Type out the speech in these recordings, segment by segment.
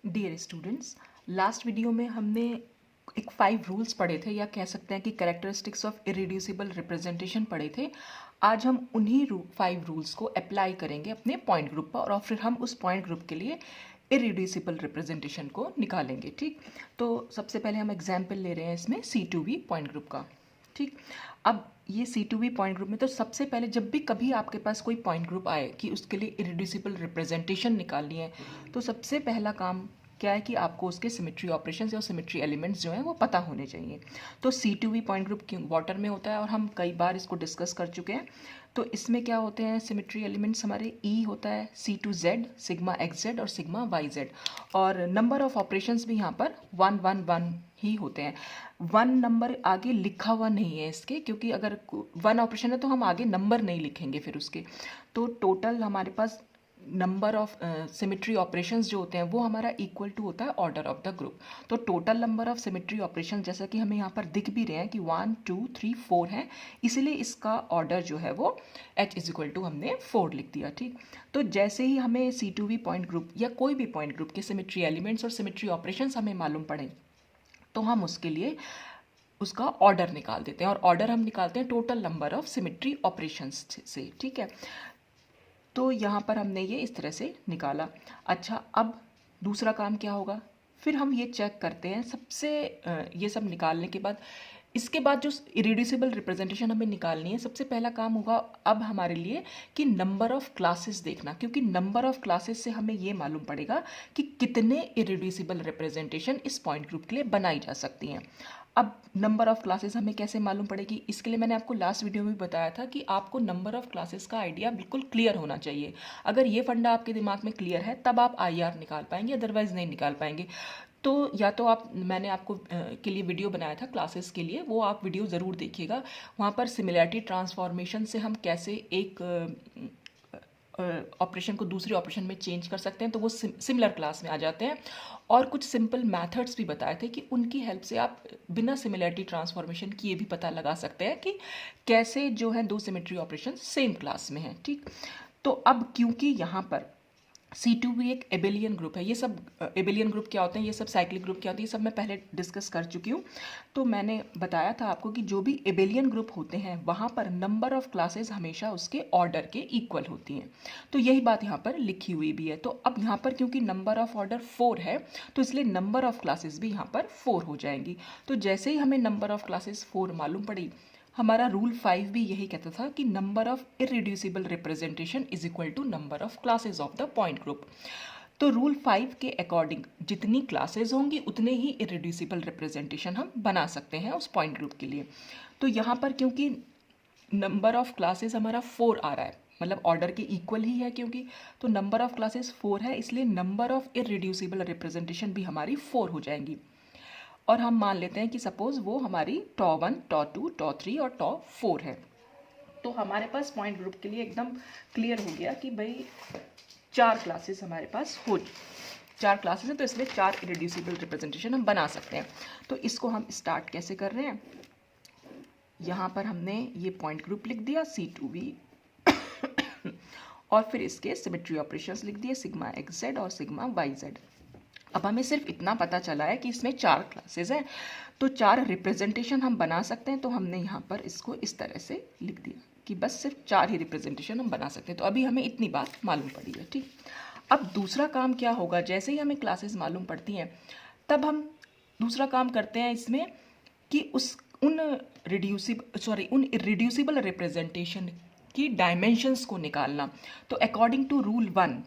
Dear students, last video में हमने एक 5 रूल्स पढ़े थे, या कह सकते हैं कि कैरेक्टरिस्टिक्स ऑफ इरिड्यूसिबल रिप्रेजेंटेशन पढ़े थे। आज हम उन्हीं 5 रूल्स को अप्लाई करेंगे अपने पॉइंट ग्रुप पर, और फिर हम उस पॉइंट ग्रुप के लिए इरिड्यूसिबल रिप्रेजेंटेशन को निकालेंगे। ठीक, तो सबसे पहले हम एग्जाम्पल ले रहे हैं इसमें C2V पॉइंट ग्रुप का। ठीक, अब ये C2V पॉइंट ग्रुप में तो सबसे पहले जब भी कभी आपके पास कोई पॉइंट ग्रुप आए कि उसके लिए इरिड्यूसिबल रिप्रेजेंटेशन निकालनी है, तो सबसे पहला काम क्या है कि आपको उसके सिमेट्री ऑपरेशंस और सिमेट्री एलिमेंट्स जो हैं वो पता होने चाहिए। तो C2V पॉइंट ग्रुप वाटर में होता है और हम कई बार इसको डिस्कस कर चुके हैं। तो इसमें क्या होते हैं सिमेट्री एलिमेंट्स हमारे, E होता है, C2Z, सिग्मा XZ और सिग्मा YZ, और नंबर ऑफ ऑपरेशंस भी यहाँ पर 1 1 1 ही होते हैं। 1 नंबर आगे लिखा हुआ नहीं है इसके, क्योंकि अगर 1 ऑपरेशन है तो हम आगे नंबर नहीं लिखेंगे फिर उसके। तो टोटल हमारे पास नंबर ऑफ सिमेट्री ऑपरेशंस जो होते हैं वो हमारा इक्वल टू होता है ऑर्डर ऑफ द ग्रुप। तो total number of symmetry operation जैसा कि हमें यहाँ पर दिख भी रहे हैं कि 1 2 3 4 है, इसीलिए इसका ऑर्डर जो है वो H इज इक्वल टू हमने 4 लिख दिया। ठीक, तो जैसे ही हमें C2V पॉइंट ग्रुप या कोई भी पॉइंट ग्रुप के सिमेट्री एलिमेंट्स और सिमेट्री ऑपरेशंस हमें मालूम पड़े, तो हम उसके लिए उसका ऑर्डर निकाल देते हैं, और ऑर्डर हम निकालते हैं total number of symmetry operations से। ठीक है, तो यहाँ पर हमने ये इस तरह से निकाला। अच्छा, अब दूसरा काम क्या होगा, फिर हम ये चेक करते हैं सबसे ये सब निकालने के बाद, इसके बाद जो इरिड्यूसिबल रिप्रेजेंटेशन हमें निकालनी है, सबसे पहला काम होगा अब हमारे लिए कि नंबर ऑफ क्लासेस देखना, क्योंकि नंबर ऑफ क्लासेस से हमें ये मालूम पड़ेगा कि कितने इरिड्यूसिबल रिप्रेजेंटेशन इस पॉइंट ग्रुप के लिए बनाई जा सकती हैं। अब नंबर ऑफ क्लासेस हमें कैसे मालूम पड़ेगी, इसके लिए मैंने आपको लास्ट वीडियो में बताया था कि आपको नंबर ऑफ क्लासेस का आइडिया बिल्कुल क्लियर होना चाहिए। अगर ये फंडा आपके दिमाग में क्लियर है तब आप IR निकाल पाएंगे, अदरवाइज नहीं निकाल पाएंगे। तो या तो आप, मैंने आपको के लिए वीडियो बनाया था क्लासेस के लिए, वो आप वीडियो ज़रूर देखिएगा। वहाँ पर सिमिलैरिटी ट्रांसफॉर्मेशन से हम कैसे एक ऑपरेशन को दूसरे ऑपरेशन में चेंज कर सकते हैं, तो वो सिमिलर क्लास में आ जाते हैं। और कुछ सिंपल मेथड्स भी बताए थे कि उनकी हेल्प से आप बिना सिमिलैरिटी ट्रांसफॉर्मेशन किए भी पता लगा सकते हैं कि कैसे जो है दो सिमेट्री ऑपरेशन सेम क्लास में हैं। ठीक, तो अब क्योंकि यहाँ पर C2V एक एबेलियन ग्रुप है, ये सब एबेलियन ग्रुप क्या होते हैं, ये सब साइक्लिक ग्रुप क्या होती है, ये सब मैं पहले डिस्कस कर चुकी हूँ। तो मैंने बताया था आपको कि जो भी एबेलियन ग्रुप होते हैं वहाँ पर नंबर ऑफ क्लासेस हमेशा उसके ऑर्डर के इक्वल होती हैं। तो यही बात यहाँ पर लिखी हुई भी है। तो अब यहाँ पर क्योंकि नंबर ऑफ ऑर्डर 4 है, तो इसलिए नंबर ऑफ क्लासेस भी यहाँ पर 4 हो जाएंगी। तो जैसे ही हमें नंबर ऑफ क्लासेस 4 मालूम पड़ी, हमारा रूल 5 भी यही कहता था कि number of irreducible representation is equal to number of classes of the point group. तो रूल 5 के अकॉर्डिंग जितनी क्लासेस होंगी उतने ही इरिड्यूसिबल रिप्रेजेंटेशन हम बना सकते हैं उस पॉइंट ग्रुप के लिए। तो यहाँ पर क्योंकि नंबर ऑफ क्लासेस हमारा 4 आ रहा है, मतलब ऑर्डर के इक्वल ही है क्योंकि, तो नंबर ऑफ क्लासेस 4 है, इसलिए नंबर ऑफ इरिड्यूसिबल रिप्रेजेंटेशन भी हमारी 4 हो जाएंगी। और हम मान लेते हैं कि सपोज वो हमारी टॉ1, टॉ2, टॉ3 और टॉ4 है। तो हमारे पास पॉइंट ग्रुप के लिए एकदम क्लियर हो गया कि भाई 4 क्लासेस हमारे पास 4 क्लासेस हैं, तो इसलिए 4 इरिड्यूसिबल रिप्रेजेंटेशन हम बना सकते हैं। तो इसको हम स्टार्ट कैसे कर रहे हैं, यहाँ पर हमने ये पॉइंट ग्रुप लिख दिया C2V और फिर इसके सिमेट्री ऑपरेशंस लिख दिए सिग्मा XZ और सिग्मा YZ। अब हमें सिर्फ इतना पता चला है कि इसमें 4 क्लासेस हैं, तो 4 रिप्रेजेंटेशन हम बना सकते हैं। तो हमने यहाँ पर इसको इस तरह से लिख दिया कि बस सिर्फ 4 ही रिप्रेजेंटेशन हम बना सकते हैं। तो अभी हमें इतनी बात मालूम पड़ी है। ठीक, अब दूसरा काम क्या होगा, जैसे ही हमें क्लासेस मालूम पड़ती हैं तब हम दूसरा काम करते हैं इसमें कि उन इरिड्यूसिबल रिप्रेजेंटेशन की डायमेंशंस को निकालना। तो अकॉर्डिंग टू रूल 1,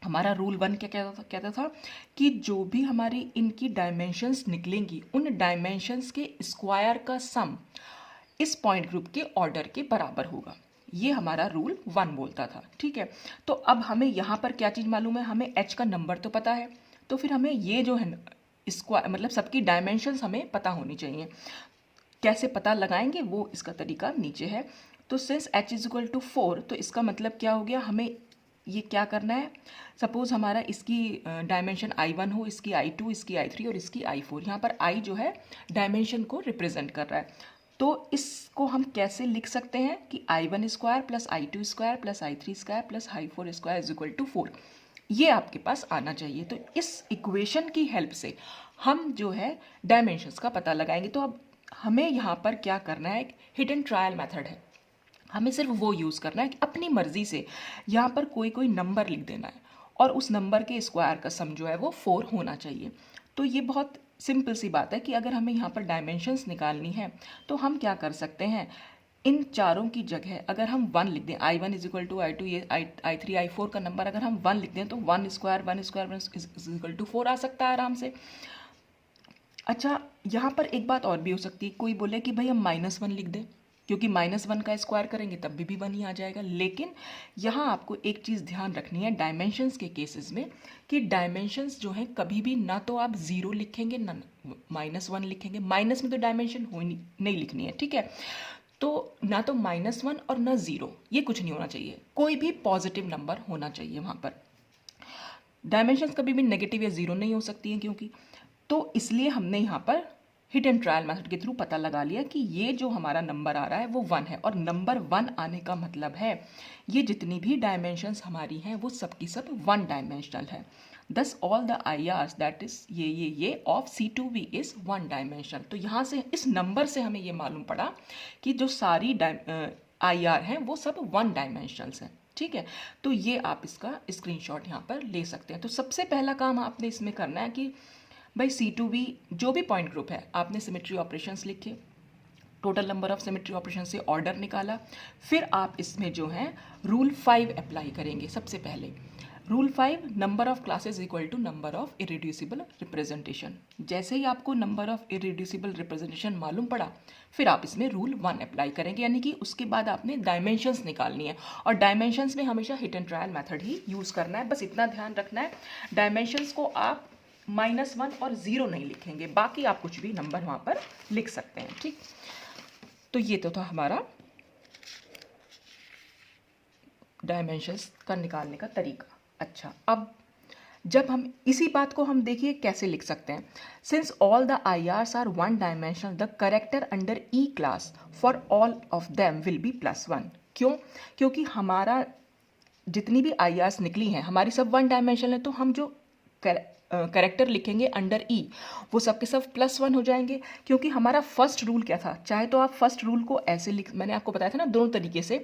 हमारा रूल 1 क्या कहता था कि जो भी हमारी इनकी डायमेंशंस निकलेंगी उन डायमेंशंस के स्क्वायर का सम इस पॉइंट ग्रुप के ऑर्डर के बराबर होगा। ये हमारा रूल 1 बोलता था। ठीक है, तो अब हमें यहाँ पर क्या चीज़ मालूम है, हमें H का नंबर तो पता है, तो फिर हमें ये जो है स्क्वायर मतलब सबकी डायमेंशंस हमें पता होनी चाहिए। कैसे पता लगाएंगे वो इसका तरीका नीचे है। तो since H is equal to 4, तो इसका मतलब क्या हो गया, हमें ये क्या करना है, सपोज हमारा इसकी डायमेंशन I1 हो, इसकी I2, इसकी I3 और इसकी I4। यहाँ पर I जो है डायमेंशन को रिप्रेजेंट कर रहा है, तो इसको हम कैसे लिख सकते हैं कि I1 square plus I2 square plus I3 square plus I4 square is equal to 4। ये आपके पास आना चाहिए। तो इस इक्वेशन की हेल्प से हम जो है डायमेंशंस का पता लगाएंगे। तो अब हमें यहाँ पर क्या करना है, एक हिट एंड ट्रायल मेथड है, हमें सिर्फ वो यूज़ करना है कि अपनी मर्जी से यहाँ पर कोई कोई नंबर लिख देना है और उस नंबर के स्क्वायर का सम जो है वो 4 होना चाहिए। तो ये बहुत सिंपल सी बात है कि अगर हमें यहाँ पर डायमेंशंस निकालनी है तो हम क्या कर सकते हैं, इन चारों की जगह अगर हम 1 लिख दें, I1 is equal to I2, ये I3 I4 का नंबर अगर हम 1 लिख दें तो 1 square 1 square 1 is equal to 4 आ सकता है आराम से। अच्छा, यहाँ पर एक बात और भी हो सकती है, कोई बोले कि भाई हम -1 लिख दें, क्योंकि -1 का स्क्वायर करेंगे तब भी 1 ही आ जाएगा। लेकिन यहाँ आपको एक चीज़ ध्यान रखनी है डायमेंशंस के केसेस में, कि डायमेंशंस जो हैं कभी भी ना तो आप 0 लिखेंगे ना -1 लिखेंगे। माइनस में तो डायमेंशन हो नहीं लिखनी है, ठीक है। तो ना तो -1 और ना 0, ये कुछ नहीं होना चाहिए, कोई भी पॉजिटिव नंबर होना चाहिए वहाँ पर। डायमेंशंस कभी भी नेगेटिव या 0 नहीं हो सकती हैं, क्योंकि तो इसलिए हमने यहाँ पर हिट एंड ट्रायल मेथड के थ्रू पता लगा लिया कि ये जो हमारा नंबर आ रहा है वो 1 है। और नंबर 1 आने का मतलब है ये जितनी भी डायमेंशंस हमारी हैं वो सब की सब 1 डायमेंशनल है। दस all the IRs that is ये ऑफ C2V इज 1 डायमेंशनल। तो यहाँ से इस नंबर से हमें ये मालूम पड़ा कि जो सारी IR हैं वो सब 1 डायमेंशनल्स हैं, ठीक है। तो ये आप इसका स्क्रीनशॉट यहाँ पर ले सकते हैं। तो सबसे पहला काम आपने इसमें करना है कि भाई C2V जो भी पॉइंट ग्रुप है आपने सिमेट्री ऑपरेशंस लिखे, total number of symmetry operation से ऑर्डर निकाला, फिर आप इसमें जो है रूल 5 अप्लाई करेंगे। सबसे पहले rule 5, number of classes equal to number of irreducible representation. जैसे ही आपको नंबर ऑफ इरेड्यूसिबल रिप्रेजेंटेशन मालूम पड़ा, फिर आप इसमें रूल 1 अप्लाई करेंगे, यानी कि उसके बाद आपने डायमेंशंस निकालनी है। और डायमेंशंस में हमेशा hit and trial method he use करना है, बस इतना ध्यान रखना है। डायमेंशंस को आप -1 और 0 नहीं लिखेंगे, बाकी आप कुछ भी नंबर वहाँ पर लिख सकते हैं, ठीक। तो ये तो था हमारा डायमेंशंस का निकालने का तरीका। अच्छा, अब जब हम इसी बात को हम देखिए कैसे लिख सकते हैं। Since all the IRs are 1 dimensional, the character under E class for all of them will be +1। क्यों? क्योंकि हमारा जितनी भी IRs निकली हैं हमारी सब 1 डायमेंशनल है, तो हम जो करेक्टर लिखेंगे अंडर E वो सब के सब +1 हो जाएंगे। क्योंकि हमारा फर्स्ट रूल क्या था, चाहे तो आप फर्स्ट रूल को ऐसे लिख, मैंने आपको बताया था ना दोनों तरीके से,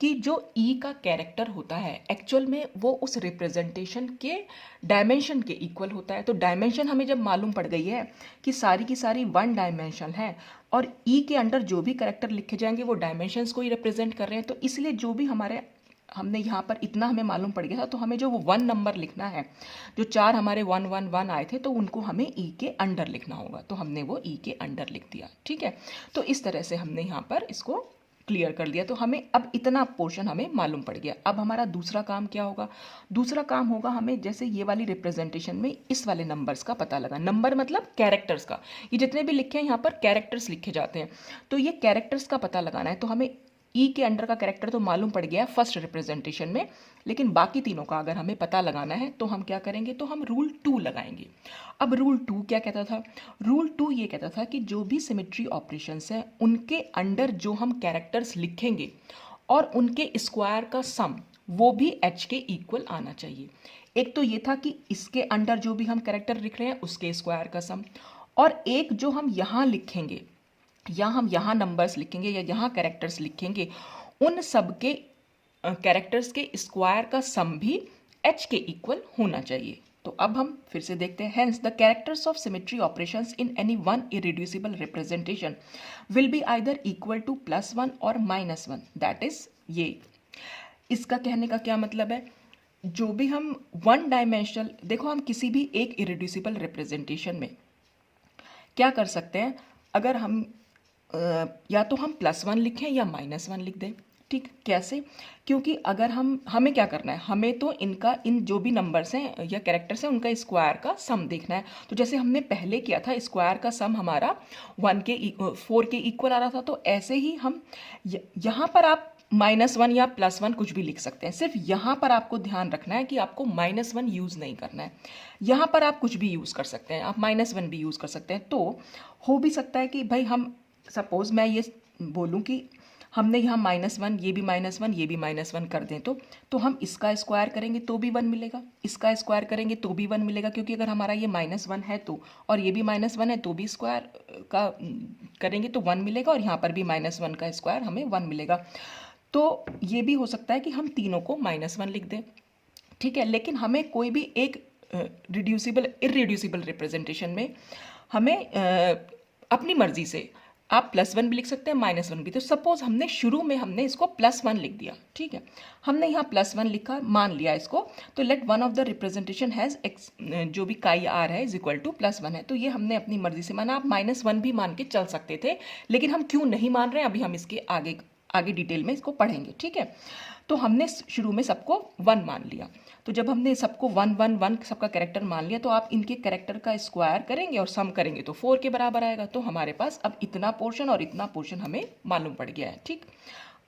कि जो E का कैरेक्टर होता है एक्चुअल में वो उस रिप्रेजेंटेशन के डायमेंशन के इक्वल होता है। तो डायमेंशन हमें जब मालूम पड़ गई है कि सारी की सारी 1 डायमेंशन है और E के अंडर जो भी कैरेक्टर लिखे जाएंगे वो डायमेंशंस को ही रिप्रेजेंट कर रहे हैं, तो इसलिए जो भी हमने यहाँ पर इतना हमें मालूम पड़ गया था, तो हमें जो वो 1 नंबर लिखना है, जो 4 हमारे 1 1 1 आए थे, तो उनको हमें E के अंडर लिखना होगा, तो हमने वो E के अंडर लिख दिया, ठीक है। तो इस तरह से हमने यहाँ पर इसको क्लियर कर दिया। तो हमें अब इतना पोर्शन हमें मालूम पड़ गया। अब हमारा दूसरा काम क्या होगा, दूसरा काम होगा हमें जैसे ये वाली रिप्रेजेंटेशन में इस वाले नंबर्स का पता लगा। नंबर मतलब कैरेक्टर्स का, ये जितने भी लिखे हैं यहाँ पर कैरेक्टर्स लिखे जाते हैं, तो ये कैरेक्टर्स का पता लगाना है। तो हमें E के अंडर का कैरेक्टर तो मालूम पड़ गया है फर्स्ट रिप्रेजेंटेशन में, लेकिन बाकी तीनों का अगर हमें पता लगाना है तो हम क्या करेंगे, तो हम रूल 2 लगाएंगे। अब रूल 2 क्या कहता था, रूल 2 ये कहता था कि जो भी सिमेट्री ऑपरेशंस हैं उनके अंडर जो हम कैरेक्टर्स लिखेंगे और उनके स्क्वायर का सम वो भी H के इक्वल आना चाहिए। एक तो ये था कि इसके अंडर जो भी हम कैरेक्टर लिख रहे हैं उसके स्क्वायर का सम, और एक जो हम यहाँ लिखेंगे या हम यहाँ नंबर्स लिखेंगे या यहाँ कैरेक्टर्स लिखेंगे, उन सब के कैरेक्टर्स के स्क्वायर का सम भी H के इक्वल होना चाहिए। तो अब हम फिर से देखते हैं, hence the characters of symmetry operations in any one irreducible representation will be either equal to +1 और -1। दैट इज ये, इसका कहने का क्या मतलब है, जो भी हम 1 डायमेंशनल, देखो हम किसी भी एक इरेड्यूसिबल रिप्रेजेंटेशन में क्या कर सकते हैं, अगर हम या तो हम +1 लिखें या -1 लिख दें, ठीक। कैसे? क्योंकि अगर हमें क्या करना है, हमें तो इन जो भी नंबर्स हैं या कैरेक्टर्स हैं उनका स्क्वायर का सम देखना है। तो जैसे हमने पहले किया था, स्क्वायर का सम हमारा 4 के इक्वल आ रहा था, तो ऐसे ही हम यहाँ पर आप -1 या +1 कुछ भी लिख सकते हैं। सिर्फ यहाँ पर आपको ध्यान रखना है कि आपको -1 यूज़ नहीं करना है। यहाँ पर आप कुछ भी यूज़ कर सकते हैं, आप -1 भी यूज़ कर सकते हैं। तो हो भी सकता है कि भाई हम सपोज़ मैं ये बोलूँ कि हमने यहाँ -1, ये भी -1, ये भी -1 कर दें तो हम इसका स्क्वायर करेंगे तो भी 1 मिलेगा, इसका स्क्वायर करेंगे तो भी 1 मिलेगा, क्योंकि अगर हमारा ये -1 है तो, और ये भी -1 है तो भी स्क्वायर का करेंगे तो 1 मिलेगा, और यहाँ पर भी -1 का स्क्वायर हमें 1 मिलेगा। तो ये भी हो सकता है कि हम तीनों को -1 लिख दें, ठीक है। लेकिन हमें कोई भी एक इरेड्यूसिबल रिप्रेजेंटेशन में हमें अपनी मर्जी से आप +1 भी लिख सकते हैं, -1 भी। तो सपोज हमने इसको +1 लिख दिया, ठीक है। हमने यहाँ +1 लिखा, मान लिया इसको, तो let one of the representation has x, जो भी काई r है, = +1 है। तो ये हमने अपनी मर्जी से माना। आप -1 भी मान के चल सकते थे, लेकिन हम क्यों नहीं मान रहे हैं अभी हम इसके आगे डिटेल में इसको पढ़ेंगे, ठीक है। तो हमने शुरू में सबको 1 मान लिया। तो जब हमने सबको 1 1 1 सबका कैरेक्टर मान लिया, तो आप इनके कैरेक्टर का स्क्वायर करेंगे और सम करेंगे तो 4 के बराबर आएगा। तो हमारे पास अब इतना पोर्शन और इतना पोर्शन हमें मालूम पड़ गया है, ठीक।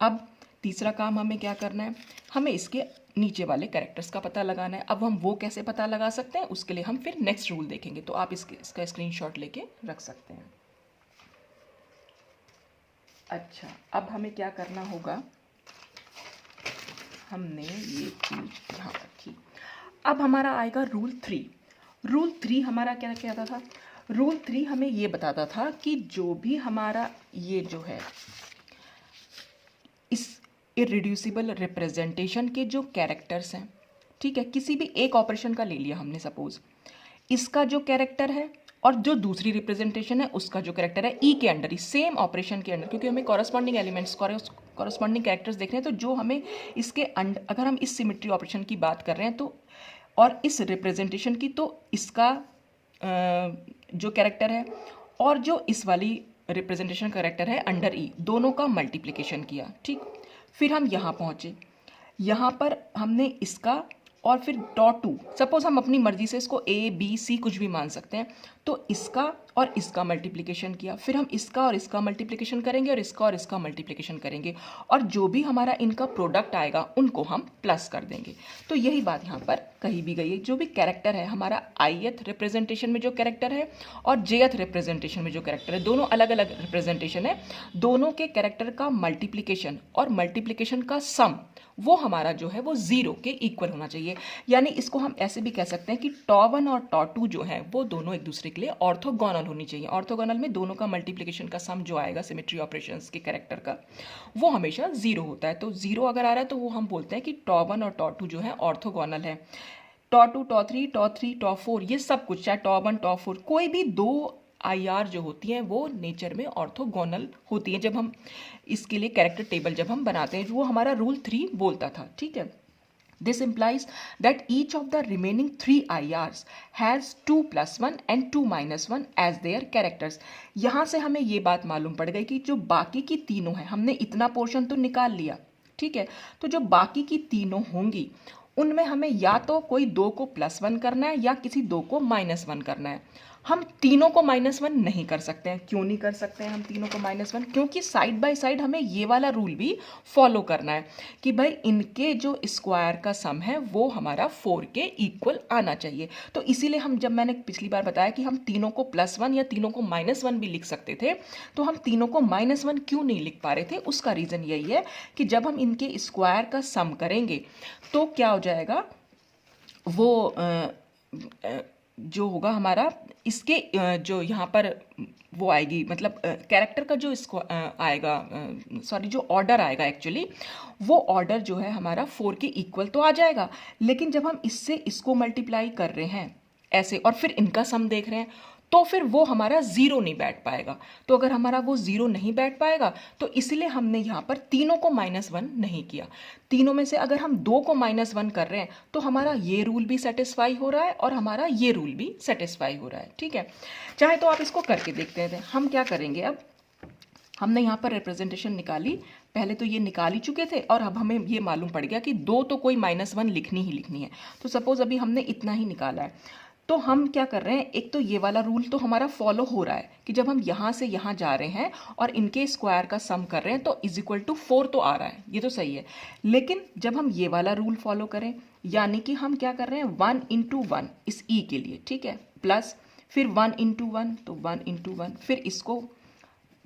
अब तीसरा काम हमें क्या करना है, हमें इसके नीचे वाले कैरेक्टर्स का पता लगाना है। अब हम वो कैसे पता लगा सकते हैं, उसके लिए हम फिर नेक्स्ट रूल देखेंगे। तो आप इसका स्क्रीनशॉट लेके रख सकते हैं। अच्छा, अब हमें क्या करना होगा, हमने ये चीज यहाँ रखी। अब हमारा आएगा रूल 3। रूल 3 हमारा क्या कहता था, रूल 3 हमें ये बताता था कि जो भी हमारा ये जो है इस इरेड्यूसिबल रिप्रेजेंटेशन के जो कैरेक्टर्स हैं, ठीक है, किसी भी एक ऑपरेशन का ले लिया हमने, सपोज इसका जो कैरेक्टर है और जो दूसरी रिप्रेजेंटेशन है उसका जो कैरेक्टर है, ई के अंडर ही, सेम ऑपरेशन के अंडर, क्योंकि हमें कॉरस्पॉन्डिंग एलिमेंट्स कॉरस्पॉन्डिंग कैरेक्टर्स देख रहे हैं। तो जो हमें इसके अंडर, अगर हम इस सिमेट्री ऑपरेशन की बात कर रहे हैं तो, और इस रिप्रेजेंटेशन की, तो इसका जो कैरेक्टर है और जो इस वाली रिप्रेजेंटेशन कैरेक्टर है अंडर ई, दोनों का मल्टीप्लिकेशन किया, ठीक। फिर हम यहाँ पहुँचे, यहाँ पर हमने इसका और फिर .2, सपोज हम अपनी मर्जी से इसको A B C कुछ भी मान सकते हैं, तो इसका और इसका मल्टीप्लिकेशन किया। फिर हम इसका और इसका मल्टीप्लिकेशन करेंगे और इसका और इसका मल्टीप्लिकेशन करेंगे, और जो भी हमारा इनका प्रोडक्ट आएगा उनको हम प्लस कर देंगे। तो यही बात यहाँ पर कही भी गई है। जो भी कैरेक्टर है हमारा ith रिप्रेजेंटेशन में जो कैरेक्टर है और jth रिप्रेजेंटेशन में जो कैरेक्टर है, दोनों अलग अलग रिप्रेजेंटेशन है, दोनों के कैरेक्टर का मल्टीप्लिकेशन और मल्टीप्लिकेशन का सम वो हमारा जो है वो 0 के इक्वल होना चाहिए। यानी इसको हम ऐसे भी कह सकते हैं कि टॉ1 और टॉ2 जो है वो दोनों एक दूसरे के लिए ऑर्थोगोनल होनी चाहिए। ऑर्थोगोनल में दोनों का मल्टीप्लिकेशन का सम जो आएगा सिमेट्री ऑपरेशंस के कैरेक्टर का, वो हमेशा 0 होता है। तो 0 अगर आ रहा है तो वो हम बोलते हैं कि टॉ1 और टॉ2 जो है ऑर्थोगोनल है। टॉ2 टॉ3 टॉ4 ये सब कुछ, चाहे टॉ1 टॉ4, कोई भी दो IR जो होती हैं वो नेचर में ऑर्थोगोनल होती हैं। जब हम इसके लिए कैरेक्टर टेबल जब हम बनाते हैं, वो हमारा रूल 3 बोलता था, ठीक है। This implies that each of the remaining 3 IRs has 2 + 1 and 2 - 1 as their characters। यहाँ से हमें ये बात मालूम पड़ गई कि जो बाकी की तीनों हैं, हमने इतना पोर्शन तो निकाल लिया, ठीक है। तो जो बाकी की तीनों होंगी उनमें हमें या तो कोई 2 को +1 करना है या किसी 2 को -1 करना है। हम तीनों को -1 नहीं कर सकते हैं। क्यों नहीं कर सकते हैं हम तीनों को -1? क्योंकि साइड बाय साइड हमें ये वाला रूल भी फॉलो करना है कि भाई इनके जो स्क्वायर का सम है वो हमारा 4 के इक्वल आना चाहिए। तो इसीलिए हम, जब मैंने पिछली बार बताया कि हम तीनों को +1 या तीनों को -1 भी लिख सकते थे, तो हम तीनों को -1 क्यों नहीं लिख पा रहे थे? उसका रीज़न यही है कि जब हम इनके स्क्वायर का सम करेंगे तो क्या हो जाएगा, वो जो होगा हमारा इसके जो यहाँ पर वो आएगी, मतलब कैरेक्टर का जो इसको आएगा, सॉरी जो ऑर्डर आएगा एक्चुअली, वो ऑर्डर जो है हमारा 4 के इक्वल तो आ जाएगा। लेकिन जब हम इससे इसको मल्टीप्लाई कर रहे हैं ऐसे और फिर इनका सम देख रहे हैं, तो फिर वो हमारा 0 नहीं बैठ पाएगा। तो अगर हमारा वो 0 नहीं बैठ पाएगा तो इसलिए हमने यहाँ पर तीनों को -1 नहीं किया। तीनों में से अगर हम 2 को -1 कर रहे हैं तो हमारा ये रूल भी सेटिस्फाई हो रहा है और हमारा ये रूल भी सेटिस्फाई हो रहा है, ठीक है। चाहे तो आप इसको करके देखते हैं। हम क्या करेंगे, अब हमने यहाँ पर रिप्रेजेंटेशन निकाली, पहले तो ये निकाल ही चुके थे और अब हमें ये मालूम पड़ गया कि 2 तो कोई -1 लिखनी ही लिखनी है। तो सपोज अभी हमने इतना ही निकाला है, तो हम क्या कर रहे हैं, एक तो ये वाला रूल तो हमारा फॉलो हो रहा है कि जब हम यहाँ से यहाँ जा रहे हैं और इनके स्क्वायर का सम कर रहे हैं तो =4 तो आ रहा है, ये तो सही है। लेकिन जब हम ये वाला रूल फॉलो करें, यानी कि हम क्या कर रहे हैं, 1 × 1 इस ई के लिए, ठीक है, प्लस फिर 1 × 1 तो 1 × 1, फिर इसको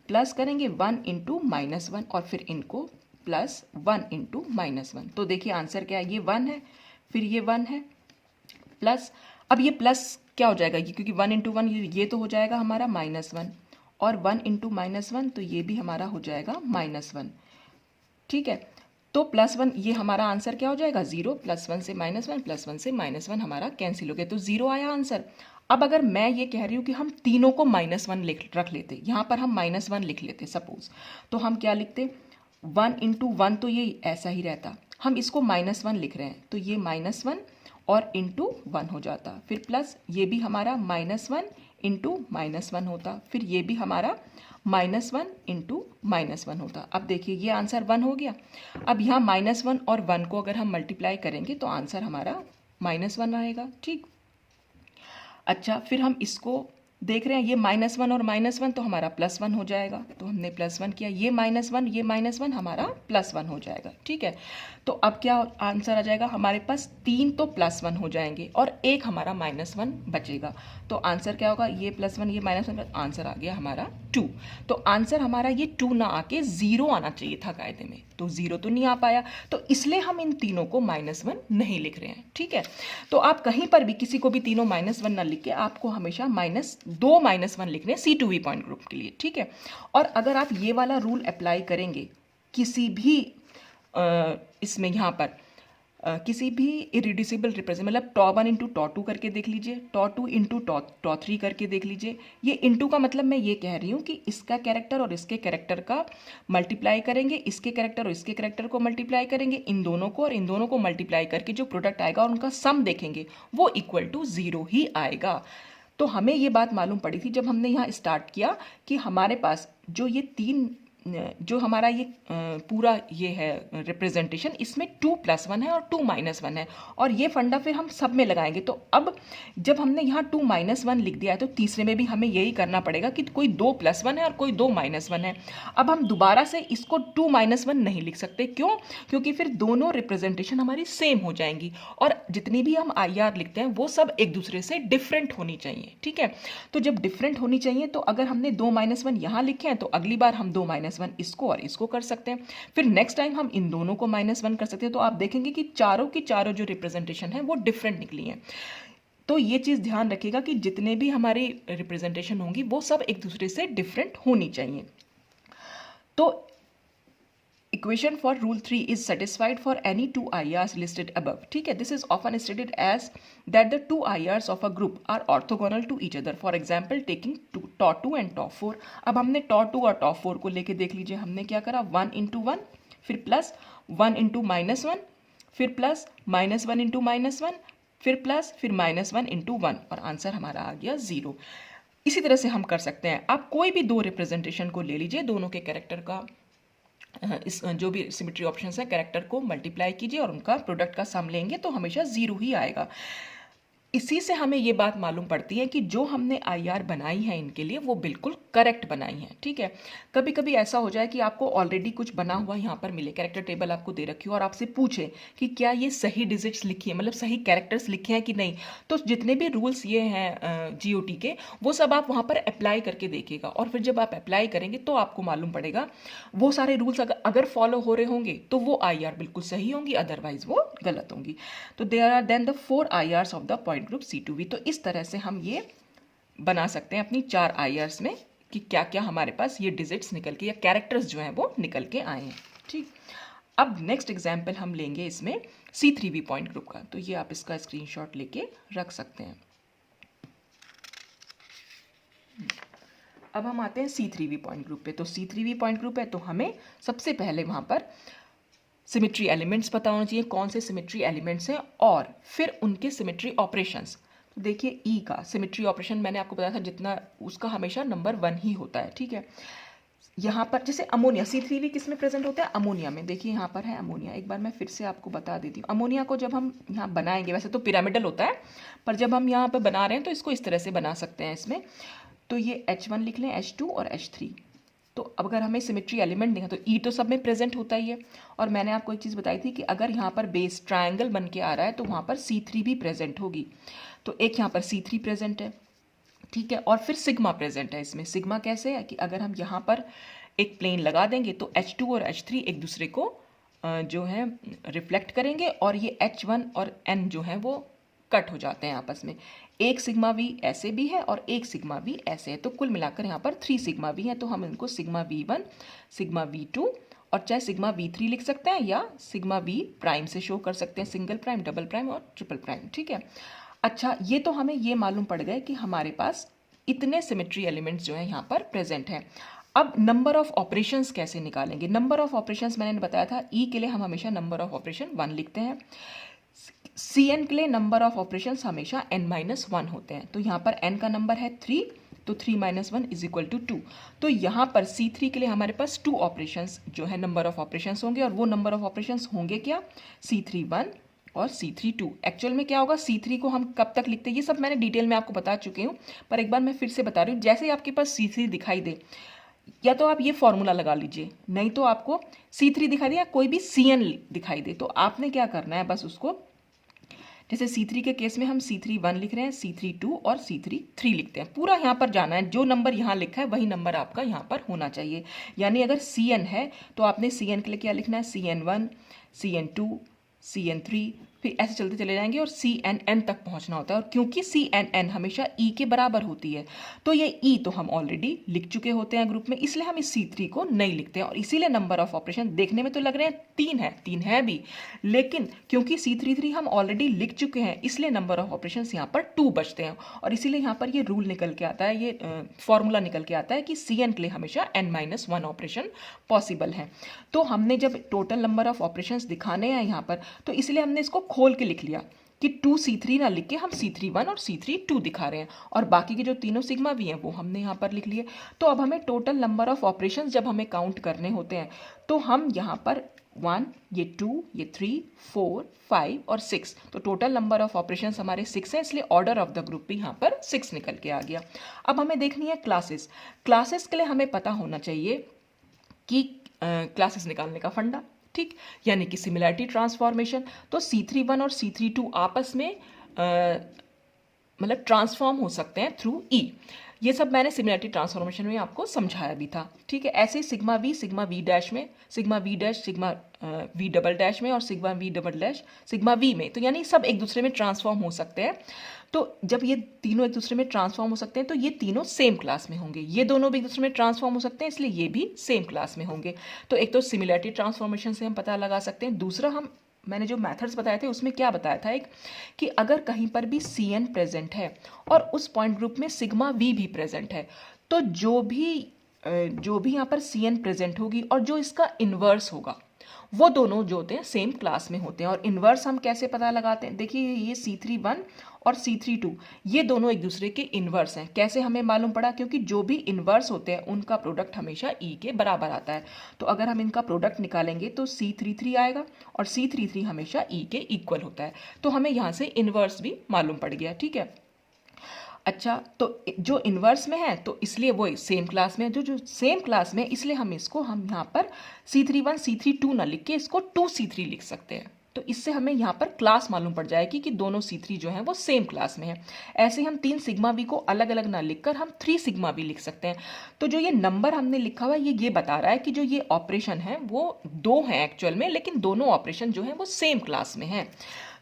प्लस करेंगे 1 इंटू -1 और फिर इनको प्लस 1 इंटू -1। तो देखिए आंसर क्या है, ये 1 है, फिर ये 1 है, प्लस, अब ये प्लस क्या हो जाएगा, ये क्योंकि 1 इंटू 1 ये तो हो जाएगा हमारा -1 और 1 इंटू -1 तो ये भी हमारा हो जाएगा -1। ठीक है, तो +1 ये हमारा आंसर क्या हो जाएगा 0, +1 से -1, +1 से -1 हमारा कैंसिल हो गया, तो 0 आया आंसर। अब अगर मैं ये कह रही हूँ कि हम तीनों को -1 रख लेते, यहाँ पर हम -1 लिख लेते सपोज, तो हम क्या लिखते, 1 इंटू 1 तो ये ऐसा ही रहता, हम इसको -1 लिख रहे हैं तो ये -1 और इंटू 1 हो जाता, फिर प्लस ये भी हमारा -1 इंटू -1 होता, फिर ये भी हमारा -1 इंटू -1 होता। अब देखिए ये आंसर 1 हो गया। अब यहाँ -1 और 1 को अगर हम मल्टीप्लाई करेंगे तो आंसर हमारा -1 आएगा। ठीक, अच्छा फिर हम इसको देख रहे हैं, ये -1 और -1 तो हमारा +1 हो जाएगा, तो हमने +1 किया, ये -1 ये -1 हमारा +1 हो जाएगा। ठीक है, तो अब क्या आंसर आ जाएगा हमारे पास, 3 तो +1 हो जाएंगे और एक हमारा -1 बचेगा, तो आंसर क्या होगा, ये +1 ये -1, आंसर आ गया हमारा 2। तो आंसर हमारा ये 2 ना आके 0 आना चाहिए था कायदे में, तो 0 तो नहीं आ पाया, तो इसलिए हम इन तीनों को -1 नहीं लिख रहे हैं। ठीक है, तो आप कहीं पर भी किसी को भी तीनों -1 ना लिख के आपको हमेशा -2 -1 लिखने C2V पॉइंट ग्रुप के लिए। ठीक है, और अगर आप ये वाला रूल अप्लाई करेंगे किसी भी इसमें यहाँ पर किसी भी इरिड्यूसिबल रिप्रेजेंट, मतलब टॉ1 इंटू टॉ2 करके देख लीजिए, टॉ2 इंटू टॉ3 करके देख लीजिए। ये इंटू का मतलब मैं ये कह रही हूँ कि इसका कैरेक्टर और इसके कैरेक्टर का मल्टीप्लाई करेंगे, इसके कैरेक्टर और इसके कैरेक्टर को मल्टीप्लाई करेंगे, इन दोनों को और इन दोनों को मल्टीप्लाई करके जो प्रोडक्ट आएगा और उनका सम देखेंगे वो इक्वल टू 0 ही आएगा। तो हमें ये बात मालूम पड़ी थी जब हमने यहाँ स्टार्ट किया कि हमारे पास जो ये तीन, जो हमारा ये पूरा ये है रिप्रेजेंटेशन, इसमें 2 + 1 है और 2 - 1 है, और ये फंडा फिर हम सब में लगाएंगे। तो अब जब हमने यहाँ 2 - 1 लिख दिया है तो तीसरे में भी हमें यही करना पड़ेगा कि कोई 2 + 1 है और कोई 2 - 1 है। अब हम दोबारा से इसको 2 - 1 नहीं लिख सकते, क्यों, क्योंकि फिर दोनों रिप्रेजेंटेशन हमारी सेम हो जाएंगी और जितनी भी हम IR लिखते हैं वो सब एक दूसरे से डिफरेंट होनी चाहिए। ठीक है, तो जब डिफरेंट होनी चाहिए तो अगर हमने 2 - 1 यहाँ लिखे हैं तो अगली बार हम 2 - 1 इसको और इसको कर सकते हैं, फिर नेक्स्ट टाइम हम इन दोनों को -1 कर सकते हैं। तो आप देखेंगे कि चारों की चारों जो रिप्रेजेंटेशन है वो डिफरेंट निकली हैं। तो ये चीज़ ध्यान रखिएगा कि जितने भी हमारी रिप्रेजेंटेशन होंगी वो सब एक दूसरे से डिफरेंट होनी चाहिए। तो equation for rule 3 is satisfied for any two IRs listed above. ठीक है, this is often stated as that the two IRs of a group are orthogonal to each other. For example, taking τ2 and τ4. अब हमने τ2 और τ4 को लेके देख लीजिए, हमने क्या करा, 1 इंटू 1, फिर प्लस 1 इंटू -1, फिर प्लस -1 इंटू -1, फिर प्लस, फिर -1 इंटू 1 और आंसर हमारा आ गया 0। इसी तरह से हम कर सकते हैं। आप कोई भी दो रिप्रेजेंटेशन को ले लीजिए, दोनों के कैरेक्टर का इस जो भी सिमेट्री ऑप्शंस है कैरेक्टर को मल्टीप्लाई कीजिए और उनका प्रोडक्ट का सम लेंगे तो हमेशा 0 ही आएगा। इसी से हमें ये बात मालूम पड़ती है कि जो हमने IR बनाई है इनके लिए वो बिल्कुल करेक्ट बनाई है। ठीक है, कभी कभी ऐसा हो जाए कि आपको ऑलरेडी कुछ बना हुआ यहाँ पर मिले, कैरेक्टर टेबल आपको दे रखी हो और आपसे पूछे कि क्या ये सही डिजिट्स लिखी है, मतलब सही कैरेक्टर्स लिखे हैं कि नहीं, तो जितने भी रूल्स ये हैं GOT के वो सब आप वहाँ पर अप्लाई करके देखिएगा और फिर जब आप अप्लाई करेंगे तो आपको मालूम पड़ेगा वो सारे रूल्स अगर फॉलो हो रहे होंगे तो वो IR बिल्कुल सही होंगी, अदरवाइज वो गलत होंगी। तो there are then the 4 IRs of the point group C2V। तो इस तरह से हम ये बना सकते हैं अपनी 4 IRs में कि क्या क्या हमारे पास ये डिजिट्स निकल के या कैरेक्टर्स जो हैं वो निकल के आए हैं। ठीक, अब नेक्स्ट एग्जाम्पल हम लेंगे इसमें C3V पॉइंट ग्रुप का, तो ये आप इसका स्क्रीनशॉट लेके रख सकते हैं। अब हम आते हैं C3V पॉइंट ग्रुप पे। तो C3V पॉइंट ग्रुप है तो हमें सबसे पहले वहाँ पर सिमेट्री एलिमेंट्स पता होना चाहिए, कौन से सिमेट्री एलिमेंट्स हैं और फिर उनके सिमेट्री ऑपरेशंस। तो देखिए E का सिमेट्री ऑपरेशन मैंने आपको बताया था जितना उसका हमेशा नंबर 1 ही होता है। ठीक है, यहाँ पर जैसे अमोनिया, C3V किस में प्रेजेंट होता है, अमोनिया में। देखिए यहाँ पर है अमोनिया, एक बार मैं फिर से आपको बता देती हूँ। अमोनिया को जब हम यहाँ बनाएंगे, वैसे तो पिरामिडल होता है पर जब हम यहाँ पर बना रहे हैं तो इसको इस तरह से बना सकते हैं इसमें। तो ये H1 लिख लें, H2 और H3। तो अब अगर हमें सिमेट्री एलिमेंट देखा तो E तो सब में प्रेजेंट होता ही है, और मैंने आपको एक चीज़ बताई थी कि अगर यहाँ पर बेस ट्रायंगल बन के आ रहा है तो वहाँ पर C3 भी प्रेजेंट होगी। तो एक यहाँ पर C3 प्रेजेंट है, ठीक है। और फिर सिग्मा प्रेजेंट है इसमें। सिग्मा कैसे है कि अगर हम यहाँ पर एक प्लेन लगा देंगे तो H2 और H3 एक दूसरे को जो है रिफ्लेक्ट करेंगे और ये H1 और N जो है वो कट हो जाते हैं आपस में। एक सिग्मा वी ऐसे भी है और एक सिग्मा वी ऐसे है, तो कुल मिलाकर यहाँ पर 3 सिग्मा वी है। तो हम इनको सिग्मा V1, सिग्मा V2 और चाहे सिग्मा V3 लिख सकते हैं या सिग्मा V प्राइम से शो कर सकते हैं, सिंगल प्राइम, डबल प्राइम और ट्रिपल प्राइम। ठीक है। अच्छा, ये तो हमें ये मालूम पड़ गए कि हमारे पास इतने सिमेट्री एलिमेंट्स जो हैं यहाँ पर प्रेजेंट हैं। अब नंबर ऑफ ऑपरेशंस कैसे निकालेंगे? नंबर ऑफ ऑपरेशंस मैंने बताया था, ई के लिए हम हमेशा नंबर ऑफ ऑपरेशन 1 लिखते हैं, सी एन के लिए नंबर ऑफ ऑपरेशंस हमेशा n-1 होते हैं। तो यहाँ पर n का नंबर है 3, तो 3 - 1 = 2। तो यहाँ पर C3 के लिए हमारे पास 2 ऑपरेशंस जो है नंबर ऑफ ऑपरेशंस होंगे, और वो नंबर ऑफ ऑपरेशंस होंगे क्या? C3 1 और C3 2। एक्चुअल में क्या होगा, C3 को हम कब तक लिखते हैं ये सब मैंने डिटेल में आपको बता चुकी हूँ, पर एक बार मैं फिर से बता रही हूँ। जैसे ही आपके पास C3 दिखाई दे, या तो आप ये फॉर्मूला लगा लीजिए, नहीं तो आपको C3 दिखाई दे या कोई भी CN दिखाई दे, तो आपने क्या करना है, बस उसको, जैसे C3 के केस में हम C3 1 लिख रहे हैं, C3 2 और C3 3 लिखते हैं। पूरा यहाँ पर जाना है, जो नंबर यहाँ लिखा है वही नंबर आपका यहाँ पर होना चाहिए। यानी अगर CN है तो आपने CN के लिए क्या लिखना है, CN1, CN2, CN3, फिर ऐसे चलते चले जाएंगे और CNN तक पहुंचना होता है। और क्योंकि CNN हमेशा E के बराबर होती है, तो ये E तो हम ऑलरेडी लिख चुके होते हैं ग्रुप में, इसलिए हम इस C3 को नहीं लिखते हैं। और इसीलिए नंबर ऑफ ऑपरेशन देखने में तो लग रहे हैं 3 है भी, लेकिन क्योंकि C3 हम ऑलरेडी लिख चुके हैं, इसलिए नंबर ऑफ ऑपरेशन यहाँ पर 2 बचते हैं। और इसीलिए यहाँ पर ये रूल निकल के आता है, ये फॉर्मूला निकल के आता है कि CN के लिए हमेशा n-1 ऑपरेशन पॉसिबल है। तो हमने जब टोटल नंबर ऑफ ऑपरेशन दिखाने हैं यहाँ पर, तो इसलिए हमने इसको खोल के लिख लिया कि 2C3 ना लिख के हम C3 1 और C3 2 दिखा रहे हैं, और बाकी के जो तीनों सिग्मा भी हैं वो हमने यहाँ पर लिख लिए। तो अब हमें टोटल नंबर ऑफ ऑपरेशंस जब हमें काउंट करने होते हैं, तो हम यहाँ पर 1, ये 2, ये 3, 4, 5 और 6, तो टोटल नंबर ऑफ ऑपरेशंस हमारे 6 हैं, इसलिए ऑर्डर ऑफ द ग्रुप भी यहाँ पर 6 निकल के आ गया। अब हमें देखनी है क्लासेस। क्लासेस के लिए हमें पता होना चाहिए कि क्लासेस निकालने का फंडा, ठीक, यानी कि सिमिलैरिटी ट्रांसफॉर्मेशन। तो C3 1 और C3 2 आपस में मतलब ट्रांसफॉर्म हो सकते हैं थ्रू E। ये सब मैंने सिमिलैरिटी ट्रांसफॉर्मेशन में आपको समझाया भी था, ठीक है। ऐसे सिग्मा V डैश में, sigma V dash sigma V double dash में और sigma V double dash sigma V में, तो यानी सब एक दूसरे में ट्रांसफॉर्म हो सकते हैं। तो जब ये तीनों एक दूसरे में ट्रांसफॉर्म हो सकते हैं तो ये तीनों सेम क्लास में होंगे। ये दोनों भी एक दूसरे में ट्रांसफॉर्म हो सकते हैं, इसलिए ये भी सेम क्लास में होंगे। तो एक तो सिमिलैरिटी ट्रांसफॉर्मेशन से हम पता लगा सकते हैं। दूसरा, मैंने जो मेथड्स बताए थे उसमें क्या बताया था, एक कि अगर कहीं पर भी CN प्रेजेंट है और उस पॉइंट ग्रुप में सिग्मा V भी प्रेजेंट है, तो जो भी यहाँ पर CN प्रेजेंट होगी और जो इसका इन्वर्स होगा, वो दोनों जो होते हैं सेम क्लास में होते हैं। और इन्वर्स हम कैसे पता लगाते हैं, देखिए ये C3 1 और C3 2 ये दोनों एक दूसरे के इन्वर्स हैं। कैसे हमें मालूम पड़ा, क्योंकि जो भी इन्वर्स होते हैं उनका प्रोडक्ट हमेशा E के बराबर आता है। तो अगर हम इनका प्रोडक्ट निकालेंगे तो C33 आएगा, और C33 हमेशा E के इक्वल होता है। तो हमें यहाँ से इन्वर्स भी मालूम पड़ गया, ठीक है। अच्छा, तो जो इन्वर्स में है तो इसलिए वो सेम क्लास में है, जो सेम क्लास में है इसलिए हम यहाँ पर C3 1 C3 2 ना लिख के इसको 2C3 लिख सकते हैं। तो इससे हमें यहाँ पर क्लास मालूम पड़ जाएगी कि दोनों C3 जो हैं वो सेम क्लास में है। ऐसे हम 3 सिग्मा V को अलग अलग ना लिखकर हम 3 सिग्मा V लिख सकते हैं। तो जो ये नंबर हमने लिखा हुआ है ये बता रहा है कि जो ये ऑपरेशन है वो 2 हैं एक्चुअल में, लेकिन दोनों ऑपरेशन जो हैं वो सेम क्लास में हैं।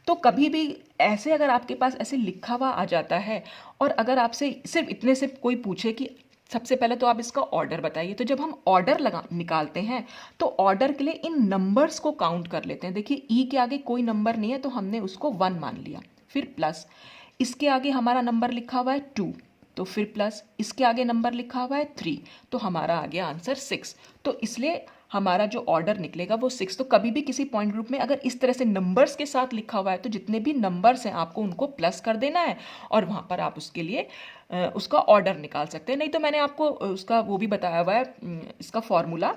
तो कभी भी ऐसे अगर आपके पास ऐसे लिखा हुआ आ जाता है और अगर आपसे सिर्फ इतने से कोई पूछे कि सबसे पहले तो आप इसका ऑर्डर बताइए, तो जब हम ऑर्डर निकालते हैं तो ऑर्डर के लिए इन नंबर्स को काउंट कर लेते हैं। देखिए E के आगे कोई नंबर नहीं है तो हमने उसको 1 मान लिया, फिर प्लस, इसके आगे हमारा नंबर लिखा हुआ है 2 तो फिर प्लस, इसके आगे नंबर लिखा हुआ है 3 तो हमारा आ गया आंसर 6। तो इसलिए हमारा जो ऑर्डर निकलेगा वो 6। तो कभी भी किसी पॉइंट ग्रुप में अगर इस तरह से नंबर्स के साथ लिखा हुआ है तो जितने भी नंबर्स हैं आपको उनको प्लस कर देना है और वहाँ पर आप उसके लिए उसका ऑर्डर निकाल सकते हैं। नहीं तो मैंने आपको उसका वो भी बताया हुआ है, इसका फॉर्मूला,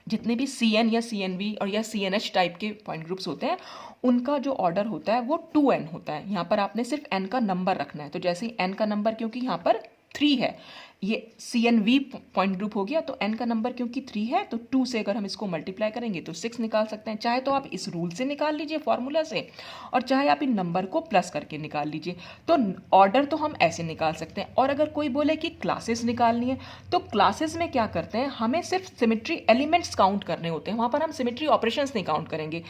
जितने भी CN या CNV और या CNH टाइप के पॉइंट ग्रुप्स होते हैं उनका जो ऑर्डर होता है वो 2n होता है। यहाँ पर आपने सिर्फ n का नंबर रखना है। तो जैसे ही n का नंबर, क्योंकि यहाँ पर 3 है, ये CNV पॉइंट ग्रुप हो गया। तो n का नंबर क्योंकि 3 है तो 2 से अगर हम इसको मल्टीप्लाई करेंगे तो 6 निकाल सकते हैं। चाहे तो आप इस रूल से निकाल लीजिए फॉर्मूला से, और चाहे आप इन नंबर को प्लस करके निकाल लीजिए। तो ऑर्डर तो हम ऐसे निकाल सकते हैं। और अगर कोई बोले कि क्लासेस निकालनी है, तो क्लासेस में क्या करते हैं, हमें सिर्फ सिमेट्री एलिमेंट्स काउंट करने होते हैं। वहाँ पर हम सिमेट्री ऑपरेशंस नहीं काउंट करेंगे।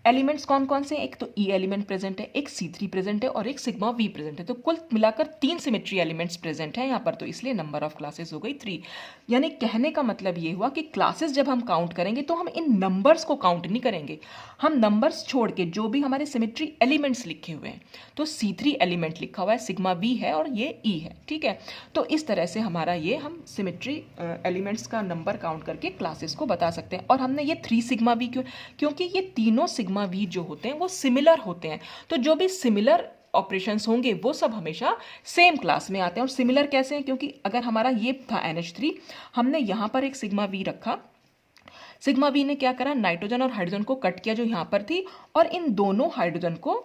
एलिमेंट्स कौन कौन से हैं, एक तो E एलिमेंट प्रेजेंट है, एक C3 प्रेजेंट है और एक सिग्मा V प्रेजेंट है। तो कुल मिलाकर 3 सिमेट्री एलिमेंट्स प्रेजेंट हैं यहाँ पर, तो इसलिए नंबर ऑफ क्लासेस हो गई 3। यानी कहने का मतलब ये हुआ कि क्लासेस जब हम काउंट करेंगे तो हम इन नंबर्स को काउंट नहीं करेंगे, हम नंबर्स छोड़ के जो भी हमारे सिमेट्री एलिमेंट्स लिखे हुए हैं, तो C3 एलिमेंट लिखा हुआ है, सिग्मा V है और ये E है, ठीक है। तो इस तरह से हमारा ये हम सिमेट्री एलिमेंट्स का नंबर काउंट करके क्लासेस को बता सकते हैं। और हमने ये 3 सिग्मा V क्योंकि ये तीनों सिग्मा V जो होते हैं वो सिमिलर होते हैं। तो जो भी सिमिलर ऑपरेशंस होंगे वो सब हमेशा सेम क्लास में आते हैं। और सिमिलर कैसे हैं, क्योंकि अगर हमारा ये था NH3, हमने यहाँ पर एक सिग्मा V रखा, सिग्मा V ने क्या करा, नाइट्रोजन और हाइड्रोजन को कट किया जो यहाँ पर थी, और इन दोनों हाइड्रोजन को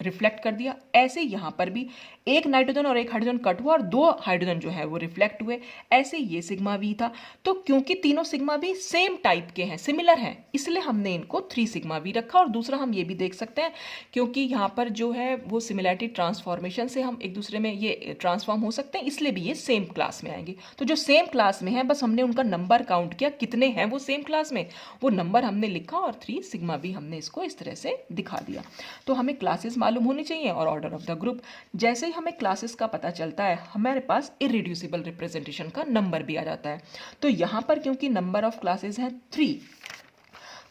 रिफ्लेक्ट कर दिया। ऐसे यहाँ पर भी एक नाइट्रोजन और एक हाइड्रोजन कट हुआ और 2 हाइड्रोजन जो है वो रिफ्लेक्ट हुए। ऐसे ये सिग्मा V था। तो क्योंकि तीनों सिग्मा V सेम टाइप के हैं, सिमिलर हैं, इसलिए हमने इनको 3 सिग्मा V रखा। और दूसरा हम ये भी देख सकते हैं क्योंकि यहाँ पर जो है वो सिमिलैरिटी ट्रांसफॉर्मेशन से हम एक दूसरे में ये ट्रांसफॉर्म हो सकते हैं, इसलिए भी ये सेम क्लास में आएंगे। तो जो सेम क्लास में है, बस हमने उनका नंबर काउंट किया कितने हैं वो सेम क्लास में, वो नंबर हमने लिखा और 3 सिग्मा V हमने इसको इस तरह से दिखा दिया। तो हमें क्लासेस मालूम होनी चाहिए और ऑर्डर ऑफ द ग्रुप। जैसे ही हमें क्लासेस का पता चलता है, हमारे पास इरेड्यूसिबल रिप्रेजेंटेशन का नंबर भी आ जाता है। तो यहाँ पर क्योंकि नंबर ऑफ क्लासेस हैं 3,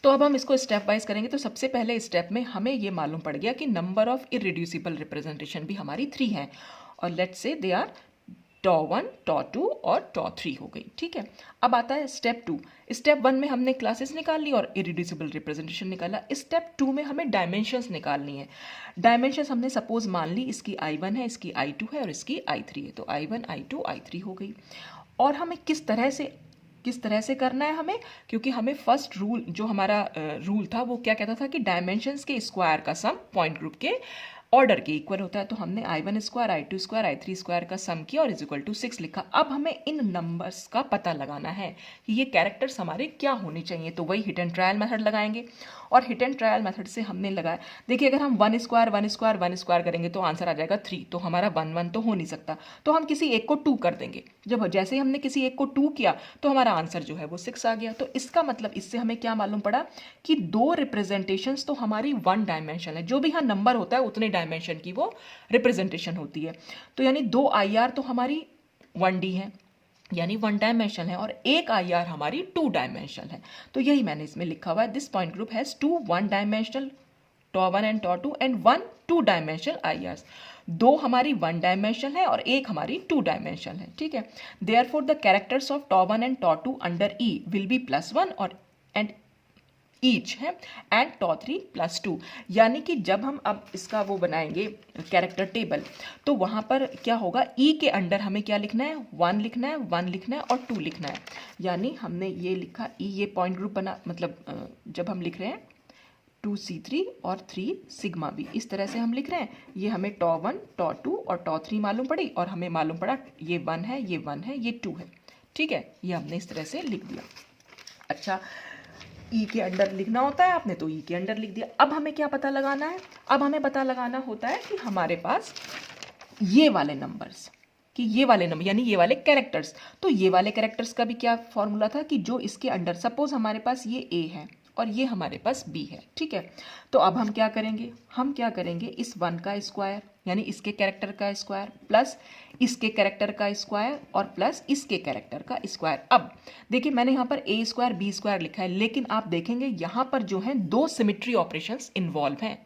तो अब हम इसको स्टेप वाइज करेंगे। तो सबसे पहले स्टेप में हमें ये मालूम पड़ गया कि नंबर ऑफ इरेड्यूसिबल रिप्रेजेंटेशन भी हमारी 3 है, और लेट्स से दे आर टॉ1, टॉ2 और टॉ3 हो गई, ठीक है। अब आता है स्टेप 2। स्टेप 1 में हमने क्लासेस निकाल ली और इरेड्यूसिबल रिप्रेजेंटेशन निकाला। स्टेप 2 में हमें डायमेंशंस निकालनी है। डायमेंशंस हमने सपोज मान ली इसकी I1 है, इसकी I2 है और इसकी I3 है। तो I1, I2, I3 हो गई। और हमें किस तरह से करना है हमें, क्योंकि हमें फर्स्ट रूल जो हमारा रूल था वो क्या कहता था कि डायमेंशंस के स्क्वायर का सम पॉइंट ग्रुप के ऑर्डर के इक्वल होता है। तो हमने I1 square, I2 square, I3 square का सम किया और इज इक्वल टू 6 लिखा। अब हमें इन नंबर्स का पता लगाना है कि ये कैरेक्टर्स हमारे क्या होने चाहिए। तो वही हिट एंड ट्रायल मेथड लगाएंगे, और हिट एंड ट्रायल मेथड से हमने लगाया। देखिए अगर हम 1 स्क्वायर 1 स्क्वायर 1 स्क्वायर करेंगे तो आंसर आ जाएगा 3, तो हमारा 1 1 तो हो नहीं सकता। तो हम किसी एक को 2 कर देंगे। जब जैसे ही हमने किसी एक को 2 किया तो हमारा आंसर जो है वो 6 आ गया। तो इसका मतलब इससे हमें क्या मालूम पड़ा कि 2 रिप्रेजेंटेशंस तो हमारी 1 डायमेंशन है। जो भी यहाँ नंबर होता है उतने डायमेंशन की वो रिप्रेजेंटेशन होती है। तो यानी 2 IR तो हमारी 1D है, यानी 1 डायमेंशन है, और एक IR हमारी 2 डायमेंशन है। तो यही मैंने इसमें लिखा हुआ है, this point group has 2 1 dimensional tau and टॉ2 and 1 2 dimensional IRs। 2 हमारी 1 डायमेंशन है और एक हमारी 2 डायमेंशन है, ठीक है। Therefore the characters of tau and tau under E will be +1 और एंड ईच है एंड टॉ3 +2। यानी कि जब हम अब इसका वो बनाएंगे कैरेक्टर टेबल, तो वहाँ पर क्या होगा, E के अंडर हमें क्या लिखना है, 1 लिखना है, 1 लिखना है और 2 लिखना है। यानी हमने ये लिखा E, ये पॉइंट ग्रुप बना, मतलब जब हम लिख रहे हैं 2C3 और 3 सिग्मा V, इस तरह से हम लिख रहे हैं। ये हमें टॉ1, टॉ2 और टॉ3 मालूम पड़ी, और हमें मालूम पड़ा ये 1 है, ये 1 है, ये 2 है, ठीक है। ये हमने इस तरह से लिख दिया। अच्छा, E के अंडर लिखना होता है आपने, तो E के अंडर लिख दिया। अब हमें क्या पता लगाना है, अब हमें पता लगाना होता है कि हमारे पास ये वाले नंबर्स, कि ये वाले नंबर यानी ये वाले कैरेक्टर्स। तो ये वाले कैरेक्टर्स का भी क्या फॉर्मूला था कि जो इसके अंडर, सपोज हमारे पास ये A है और ये हमारे पास B है, ठीक है। तो अब हम क्या करेंगे, इस 1 का स्क्वायर यानी इसके कैरेक्टर का स्क्वायर प्लस इसके कैरेक्टर का स्क्वायर और प्लस इसके कैरेक्टर का स्क्वायर। अब देखिए मैंने यहाँ पर A स्क्वायर B स्क्वायर लिखा है, लेकिन आप देखेंगे यहाँ पर जो है 2 सिमेट्री ऑपरेशंस इन्वॉल्व हैं,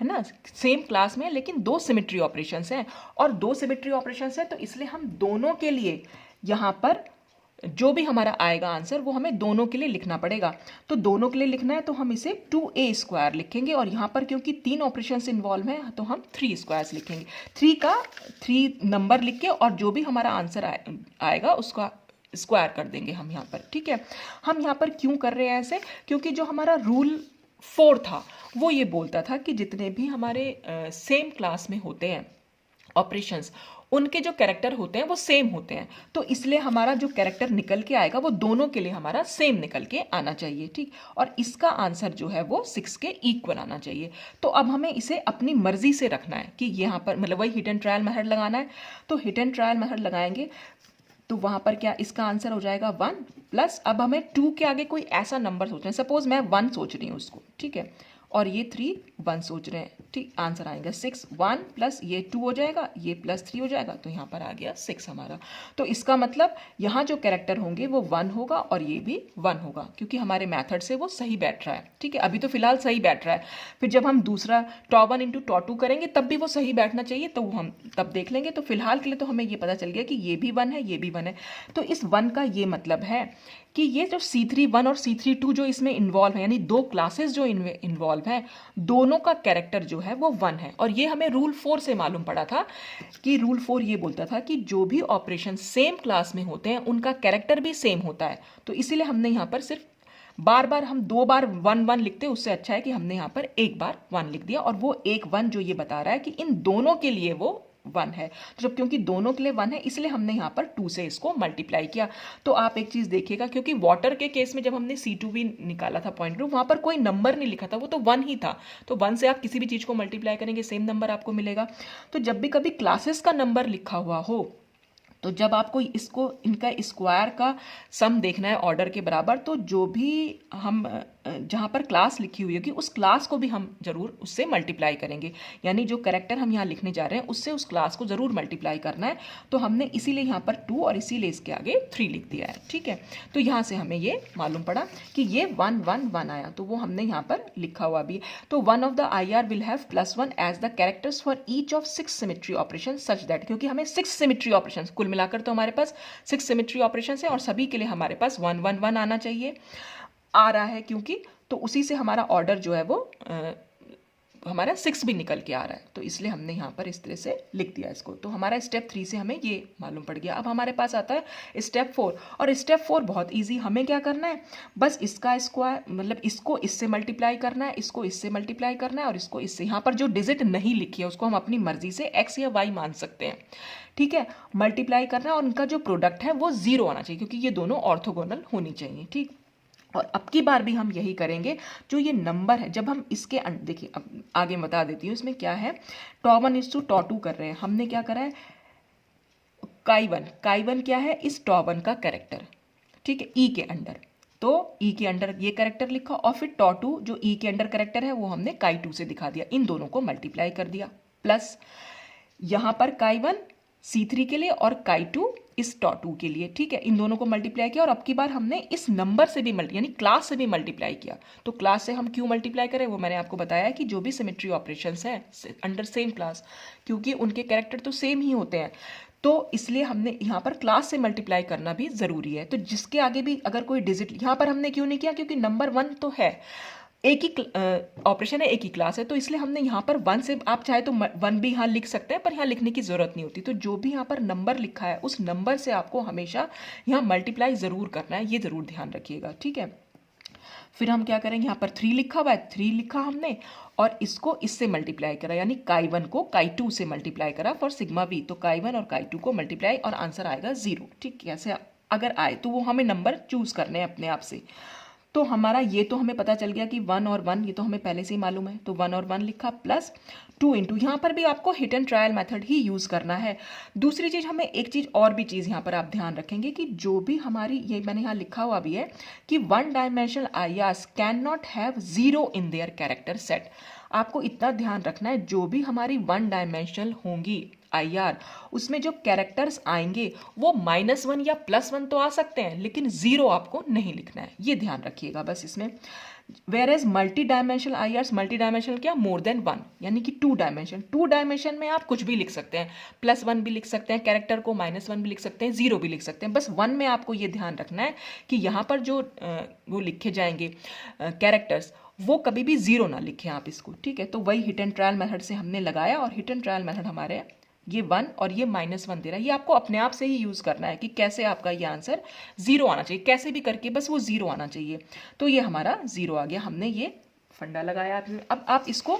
है ना, सेम क्लास में, लेकिन 2 सिमेट्री ऑपरेशंस हैं। और 2 सिमेट्री ऑपरेशंस हैं तो इसलिए हम दोनों के लिए यहाँ पर जो भी हमारा आएगा आंसर वो हमें दोनों के लिए लिखना पड़ेगा। तो दोनों के लिए लिखना है तो हम इसे 2A स्क्वायर लिखेंगे, और यहाँ पर क्योंकि 3 ऑपरेशंस इन्वॉल्व हैं तो हम 3 स्क्वायर्स लिखेंगे। 3 का 3 नंबर लिख के और जो भी हमारा आंसर आएगा उसका स्क्वायर कर देंगे हम यहाँ पर, ठीक है। हम यहाँ पर क्यों कर रहे हैं ऐसे, क्योंकि जो हमारा रूल 4 था वो ये बोलता था कि जितने भी हमारे सेम क्लास में होते हैं ऑपरेशंस, उनके जो कैरेक्टर होते हैं वो सेम होते हैं, तो इसलिए हमारा जो कैरेक्टर निकल के आएगा वो दोनों के लिए हमारा सेम निकल के आना चाहिए, ठीक। और इसका आंसर जो है वो 6 के इक्वल आना चाहिए। तो अब हमें इसे अपनी मर्जी से रखना है कि यहाँ पर मतलब वही हिट एंड ट्रायल मेथड लगाना है। तो हिट एंड ट्रायल मेथड लगाएंगे तो वहाँ पर क्या इसका आंसर हो जाएगा 1 प्लस, अब हमें 2 के आगे कोई ऐसा नंबर सोचना है, सपोज मैं 1 सोच रही हूँ उसको, ठीक है, और ये 3 1 सोच रहे हैं, ठीक, आंसर आएगा 6। 1 प्लस ये 2 हो जाएगा, ये प्लस 3 हो जाएगा, तो यहाँ पर आ गया 6 हमारा। तो इसका मतलब यहाँ जो कैरेक्टर होंगे वो 1 होगा और ये भी 1 होगा, क्योंकि हमारे मेथड से वो सही बैठ रहा है, ठीक है। अभी तो फिलहाल सही बैठ रहा है, फिर जब हम दूसरा टॉ1 इंटू टॉ2 करेंगे तब भी वो सही बैठना चाहिए, तो हम तब देख लेंगे। तो फिलहाल के लिए तो हमें ये पता चल गया कि ये भी 1 है, ये भी 1 है। तो इस 1 का ये मतलब है कि ये जो C3 1 और C3 2 जो इसमें इन्वॉल्व है, यानी दो क्लासेस जो इन्वॉल्व हैं, दोनों का कैरेक्टर जो है वो 1 है। और ये हमें रूल 4 से मालूम पड़ा था कि रूल 4 ये बोलता था कि जो भी ऑपरेशन सेम क्लास में होते हैं उनका कैरेक्टर भी सेम होता है। तो इसीलिए हमने यहाँ पर सिर्फ बार बार हम 2 बार 1 1 लिखते, उससे अच्छा है कि हमने यहाँ पर एक बार 1 लिख दिया, और वो एक 1 जो ये बता रहा है कि इन दोनों के लिए वो 1 है। तो जब क्योंकि दोनों के लिए 1 है इसलिए हमने यहाँ पर 2 से इसको मल्टीप्लाई किया। तो आप एक चीज़ देखिएगा, क्योंकि वाटर के केस में जब हमने C2 भी निकाला था पॉइंट ग्रुप, वहाँ पर कोई नंबर नहीं लिखा था, वो तो 1 ही था। तो 1 से आप किसी भी चीज़ को मल्टीप्लाई करेंगे सेम नंबर आपको मिलेगा। तो जब भी कभी क्लासेस का नंबर लिखा हुआ हो, तो जब आपको इसको इनका स्क्वायर का सम देखना है ऑर्डर के बराबर, तो जो भी हम जहाँ पर क्लास लिखी हुई होगी उस क्लास को भी हम जरूर उससे मल्टीप्लाई करेंगे, यानी जो कैरेक्टर हम यहाँ लिखने जा रहे हैं उससे उस क्लास को जरूर मल्टीप्लाई करना है। तो हमने इसीलिए यहाँ पर 2 और इसीलिए इसके आगे 3 लिख दिया है, ठीक है। तो यहाँ से हमें ये मालूम पड़ा कि ये 1 1 1 आया, तो वो हमने यहाँ पर लिखा हुआ भी है। तो one of the IR will have +1 as the characters for each of 6 symmetry operation such that, क्योंकि हमें 6 सिमेट्री ऑपरेशन कुल मिलाकर तो हमारे पास 6 सिमेट्री ऑपरेशन है और सभी के लिए हमारे पास 1 1 1 आना चाहिए, आ रहा है क्योंकि, तो उसी से हमारा ऑर्डर जो है वो हमारा 6 भी निकल के आ रहा है। तो इसलिए हमने यहाँ पर इस तरह से लिख दिया इसको। तो हमारा स्टेप 3 से हमें ये मालूम पड़ गया। अब हमारे पास आता है स्टेप 4, और स्टेप 4 बहुत इजी। हमें क्या करना है, बस इसका स्क्वायर मतलब इसको इससे मल्टीप्लाई करना है, इसको इससे मल्टीप्लाई करना है और इसको इससे। यहाँ पर जो डिजिट नहीं लिखी है उसको हम अपनी मर्जी से x या y मान सकते हैं, ठीक है, मल्टीप्लाई करना है, और उनका जो प्रोडक्ट है वो 0 आना चाहिए, क्योंकि ये दोनों ऑर्थोगोनल होनी चाहिए, ठीक। और अब की बार भी हम यही करेंगे। जो ये नंबर है, जब हम इसके देखिए अब आगे बता देती हूँ इसमें क्या है। टॉ1 टॉ 2 कर रहे हैं, हमने क्या करा है, काई1 क्या है, इस टॉ1 का कैरेक्टर, ठीक है, ई के अंडर। तो ई के अंडर ये कैरेक्टर लिखा, और फिर टॉ2 जो ई के अंडर कैरेक्टर है वो हमने काई2 से दिखा दिया, इन दोनों को मल्टीप्लाई कर दिया, प्लस यहाँ पर काई1 C3 के लिए और काई2 इस टॉ2 के लिए, ठीक है, इन दोनों को मल्टीप्लाई किया। और अब की बार हमने इस नंबर से भी यानी क्लास से भी मल्टीप्लाई किया। तो क्लास से हम क्यों मल्टीप्लाई करें वो मैंने आपको बताया कि जो भी सिमेट्री ऑपरेशंस हैं अंडर सेम क्लास, क्योंकि उनके कैरेक्टर तो सेम ही होते हैं, तो इसलिए हमने यहाँ पर क्लास से मल्टीप्लाई करना भी ज़रूरी है। तो जिसके आगे भी अगर कोई डिजिट, यहाँ पर हमने क्यों नहीं किया, क्योंकि नंबर 1 तो है, एक ही ऑपरेशन है, एक ही क्लास है, तो इसलिए हमने यहाँ पर 1 से, आप चाहे तो 1 भी यहाँ लिख सकते हैं पर यहाँ लिखने की ज़रूरत नहीं होती। तो जो भी यहाँ पर नंबर लिखा है उस नंबर से आपको हमेशा यहाँ मल्टीप्लाई ज़रूर करना है, ये ज़रूर ध्यान रखिएगा, ठीक है। फिर हम क्या करेंगे, यहाँ पर 3 लिखा हुआ है, 3 लिखा हमने और इसको इससे मल्टीप्लाई करा, यानी काई1 को काई2 से मल्टीप्लाई करा फॉर सिग्मा v। तो काई1 और काई2 को मल्टीप्लाई और आंसर आएगा 0, ठीक। कैसे अगर आए तो वो हमें नंबर चूज करने हैं अपने आप से। तो हमारा ये तो हमें पता चल गया कि 1 और 1 ये तो हमें पहले से ही मालूम है, तो 1 और 1 लिखा, प्लस 2 इंटू, यहाँ पर भी आपको hit and trial method he use करना है। दूसरी चीज़, हमें एक चीज़ और भी चीज़ यहाँ पर आप ध्यान रखेंगे कि जो भी हमारी, ये मैंने यहाँ लिखा हुआ भी है कि 1 dimensional IRs can not have 0 in their character set. आपको इतना ध्यान रखना है, जो भी हमारी 1 डायमेंशनल होंगी IR, उसमें जो कैरेक्टर्स आएंगे वो -1 या +1 तो आ सकते हैं, लेकिन 0 आपको नहीं लिखना है, ये ध्यान रखिएगा बस इसमें। Whereas multi dimensional IRs, multi dimensional क्या, मोर देन 1, यानी कि 2 डायमेंशन। 2 डायमेंशन में आप कुछ भी लिख सकते हैं, +1 भी लिख सकते हैं कैरेक्टर को, -1 भी लिख सकते हैं, 0 भी लिख सकते हैं। बस 1 में आपको ये ध्यान रखना है कि यहाँ पर जो वो लिखे जाएंगे कैरेक्टर्स, वो कभी भी 0 ना लिखें आप इसको, ठीक है। तो वही हिट एंड ट्रायल मेथड से हमने लगाया, और हिट एंड ट्रायल मेथड हमारे ये 1 और ये -1 दे रहा है। ये आपको अपने आप से ही यूज़ करना है कि कैसे आपका ये आंसर 0 आना चाहिए, कैसे भी करके बस वो 0 आना चाहिए। तो ये हमारा 0 आ गया, हमने ये फंडा लगाया। अब आप इसको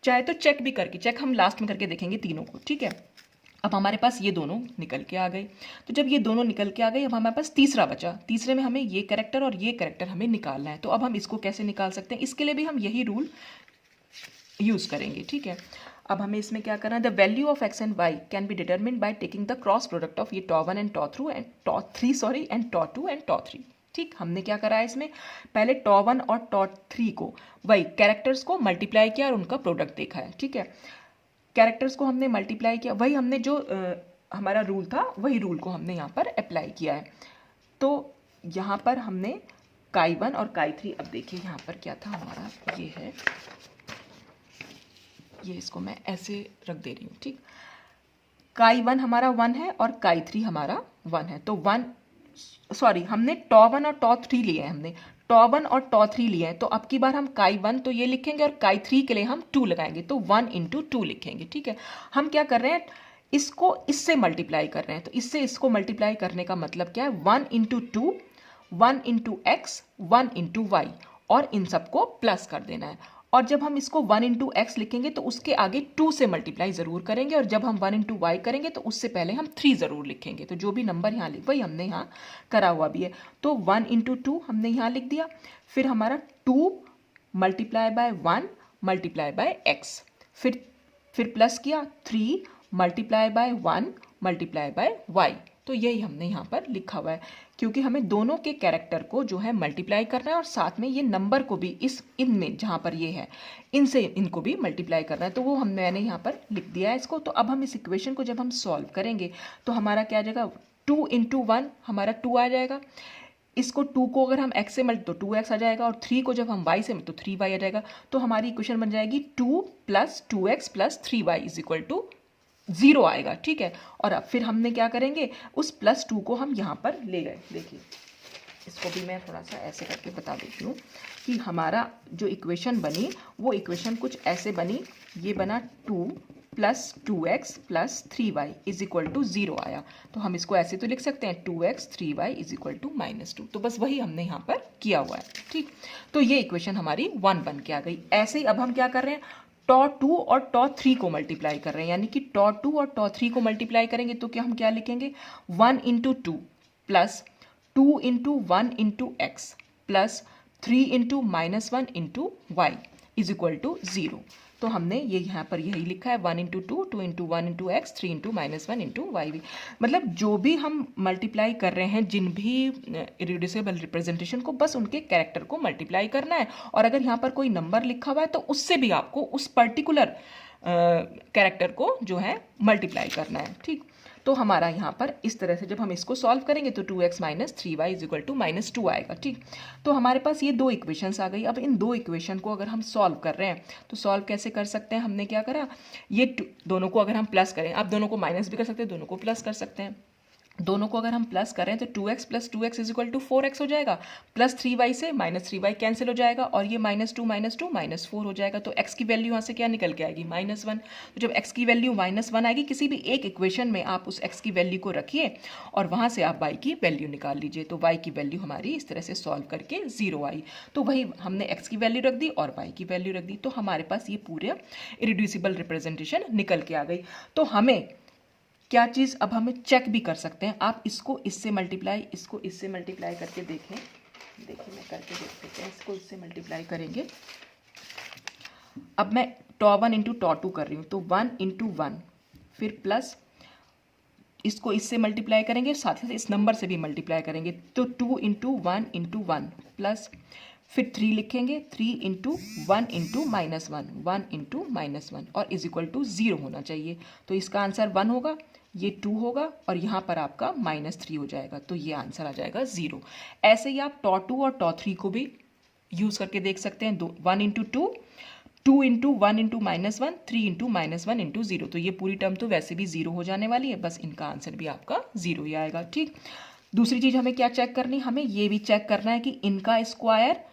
चाहे तो चेक भी करके, चेक हम लास्ट में करके देखेंगे तीनों को, ठीक है। अब हमारे पास ये दोनों निकल के आ गए। तो जब ये दोनों निकल के आ गए, अब हमारे पास तीसरा बचा। तीसरे में हमें ये कैरेक्टर और ये कैरेक्टर हमें निकालना है। तो अब हम इसको कैसे निकाल सकते हैं, इसके लिए भी हम यही रूल यूज़ करेंगे, ठीक है। अब हमें इसमें क्या करना है, the value of X and Y can be determined by taking the cross product of ये टॉ1 एंड टॉ3 एंड टॉ2 एंड टॉ3। ठीक, हमने क्या करा है इसमें, पहले टॉ1 और टॉ3 को, वही कैरेक्टर्स को मल्टीप्लाई किया और उनका प्रोडक्ट देखा है, ठीक है। कैरेक्टर्स को हमने मल्टीप्लाई किया, वही हमने जो हमारा रूल था वही रूल को हमने यहाँ पर अप्लाई किया है। तो यहाँ पर हमने काई1 और काई3, अब देखिए यहाँ पर क्या था हमारा, ये है, ये इसको मैं ऐसे रख दे रही हूँ, ठीक। काई1 हमारा 1 है और काई3 हमारा 1 है। तो हमने टॉ1 और टॉ3 लिए हैं, हमने टॉ1 और टॉ3 लिए हैं। तो अब की बार हम काई1 तो ये लिखेंगे और काई3 के लिए हम 2 लगाएंगे, तो 1 × 2 लिखेंगे, ठीक है। हम क्या कर रहे हैं, इसको इससे मल्टीप्लाई कर रहे हैं। तो इससे इसको मल्टीप्लाई करने का मतलब क्या है, 1 × 2, 1 × x, 1 × y, और इन सबको प्लस कर देना है। और जब हम इसको 1 × x लिखेंगे तो उसके आगे 2 से मल्टीप्लाई ज़रूर करेंगे, और जब हम 1 × y करेंगे तो उससे पहले हम 3 ज़रूर लिखेंगे। तो जो भी नंबर यहाँ लिख, वही हमने यहाँ करा हुआ भी है। तो 1 × 2 हमने यहाँ लिख दिया, फिर हमारा 2 × 1 × x, फिर प्लस किया 3 × 1 × y। तो यही हमने यहाँ पर लिखा हुआ है, क्योंकि हमें दोनों के कैरेक्टर को जो है मल्टीप्लाई करना है, और साथ में ये नंबर को भी इनमें जहाँ पर ये है इनसे इनको भी मल्टीप्लाई करना है। तो वो मैंने यहाँ पर लिख दिया है इसको। तो अब हम इस इक्वेशन को जब हम सॉल्व करेंगे तो हमारा क्या आ जाएगा, 2 × 1 हमारा 2 आ जाएगा। इसको 2 को अगर हम x से तो 2x आ जाएगा, और 3 को जब हम y से तो 3y आ जाएगा। तो हमारी इक्वेशन बन जाएगी 2 + 2x + 3y = 0 आएगा, ठीक है। और अब फिर हमने क्या करेंगे, उस +2 को हम यहाँ पर ले गए। देखिए इसको भी मैं थोड़ा सा ऐसे करके बता देती हूँ कि हमारा जो इक्वेशन बनी वो इक्वेशन कुछ ऐसे बनी। ये बना 2 + 2x + 3y = 0 आया। तो हम इसको ऐसे तो लिख सकते हैं 2x 3y = -2। तो बस वही हमने यहाँ पर किया हुआ है, ठीक। तो ये इक्वेशन हमारी 1 बन के आ गई। ऐसे ही अब हम क्या कर रहे हैं, टॉ2 और टॉ3 को मल्टीप्लाई कर रहे हैं, यानी कि टॉ2 और टॉ3 को मल्टीप्लाई करेंगे तो क्या हम क्या लिखेंगे, 1 × 2 + 2 × 1 × x + 3 × -1 × y = 0। तो हमने ये यहाँ पर यही लिखा है, 1 × 2, 2 × 1 × x, 3 × -1 × y। मतलब जो भी हम मल्टीप्लाई कर रहे हैं, जिन भी इरेड्यूसिबल रिप्रेजेंटेशन को, बस उनके कैरेक्टर को मल्टीप्लाई करना है। और अगर यहाँ पर कोई नंबर लिखा हुआ है तो उससे भी आपको उस पर्टिकुलर कैरेक्टर को जो है मल्टीप्लाई करना है, ठीक। तो हमारा यहाँ पर इस तरह से जब हम इसको सॉल्व करेंगे तो 2x - 3y = -2 आएगा, ठीक। तो हमारे पास ये 2 इक्वेशंस आ गई। अब इन 2 इक्वेशन को अगर हम सॉल्व कर रहे हैं तो सॉल्व कैसे कर सकते हैं, हमने क्या करा, ये दोनों को अगर हम प्लस करें, आप दोनों को माइनस भी कर सकते हैं, दोनों को प्लस कर सकते हैं। दोनों को अगर हम प्लस करें तो 2x + 2x = 4x हो जाएगा, प्लस 3y से -3y कैंसिल हो जाएगा, और ये -2 - 2 -4 हो जाएगा। तो x की वैल्यू यहाँ से क्या निकल के आएगी, -1। तो जब x की वैल्यू -1 आएगी, किसी भी एक इक्वेशन में आप उस x की वैल्यू को रखिए और वहाँ से आप y की वैल्यू निकाल लीजिए। तो y की वैल्यू हमारी इस तरह से सॉल्व करके 0 आई। तो वही हमने x की वैल्यू रख दी और y की वैल्यू रख दी। तो हमारे पास ये पूरे इरेड्यूसिबल रिप्रेजेंटेशन निकल के आ गई। तो हमें क्या चीज़ अब हमें चेक भी कर सकते हैं, आप इसको इससे मल्टीप्लाई, इसको इससे मल्टीप्लाई करके देखें। देखिए मैं करके देख सकते हैं, इसको इससे मल्टीप्लाई करेंगे। अब मैं टॉ1 × टॉ2 कर रही हूँ, तो 1 × 1, फिर प्लस इसको इससे मल्टीप्लाई करेंगे, साथ ही साथ इस नंबर से भी मल्टीप्लाई करेंगे। तो 2 × 1 × 1 प्लस, फिर 3 लिखेंगे, 3 × 1 × -1, 1 × -1, और = 0 होना चाहिए। तो इसका आंसर 1 होगा, ये 2 होगा, और यहाँ पर आपका -3 हो जाएगा। तो ये आंसर आ जाएगा 0। ऐसे ही आप टॉ2 और टॉ3 को भी यूज़ करके देख सकते हैं। 1 × 2, 2 × 1 × -1, 3 × -1 × 0। तो ये पूरी टर्म तो वैसे भी 0 हो जाने वाली है, बस इनका आंसर भी आपका 0 ही आएगा, ठीक। दूसरी चीज़ हमें क्या चेक करनी, हमें ये भी चेक करना है कि इनका स्क्वायर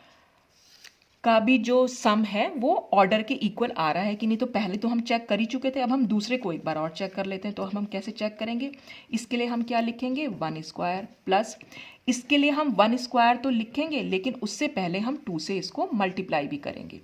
का भी जो सम है वो ऑर्डर के इक्वल आ रहा है कि नहीं। तो पहले तो हम चेक कर ही चुके थे, अब हम दूसरे को एक बार और चेक कर लेते हैं। तो हम कैसे चेक करेंगे, इसके लिए हम क्या लिखेंगे, 1² प्लस, इसके लिए हम 1² तो लिखेंगे, लेकिन उससे पहले हम 2 से इसको मल्टीप्लाई भी करेंगे।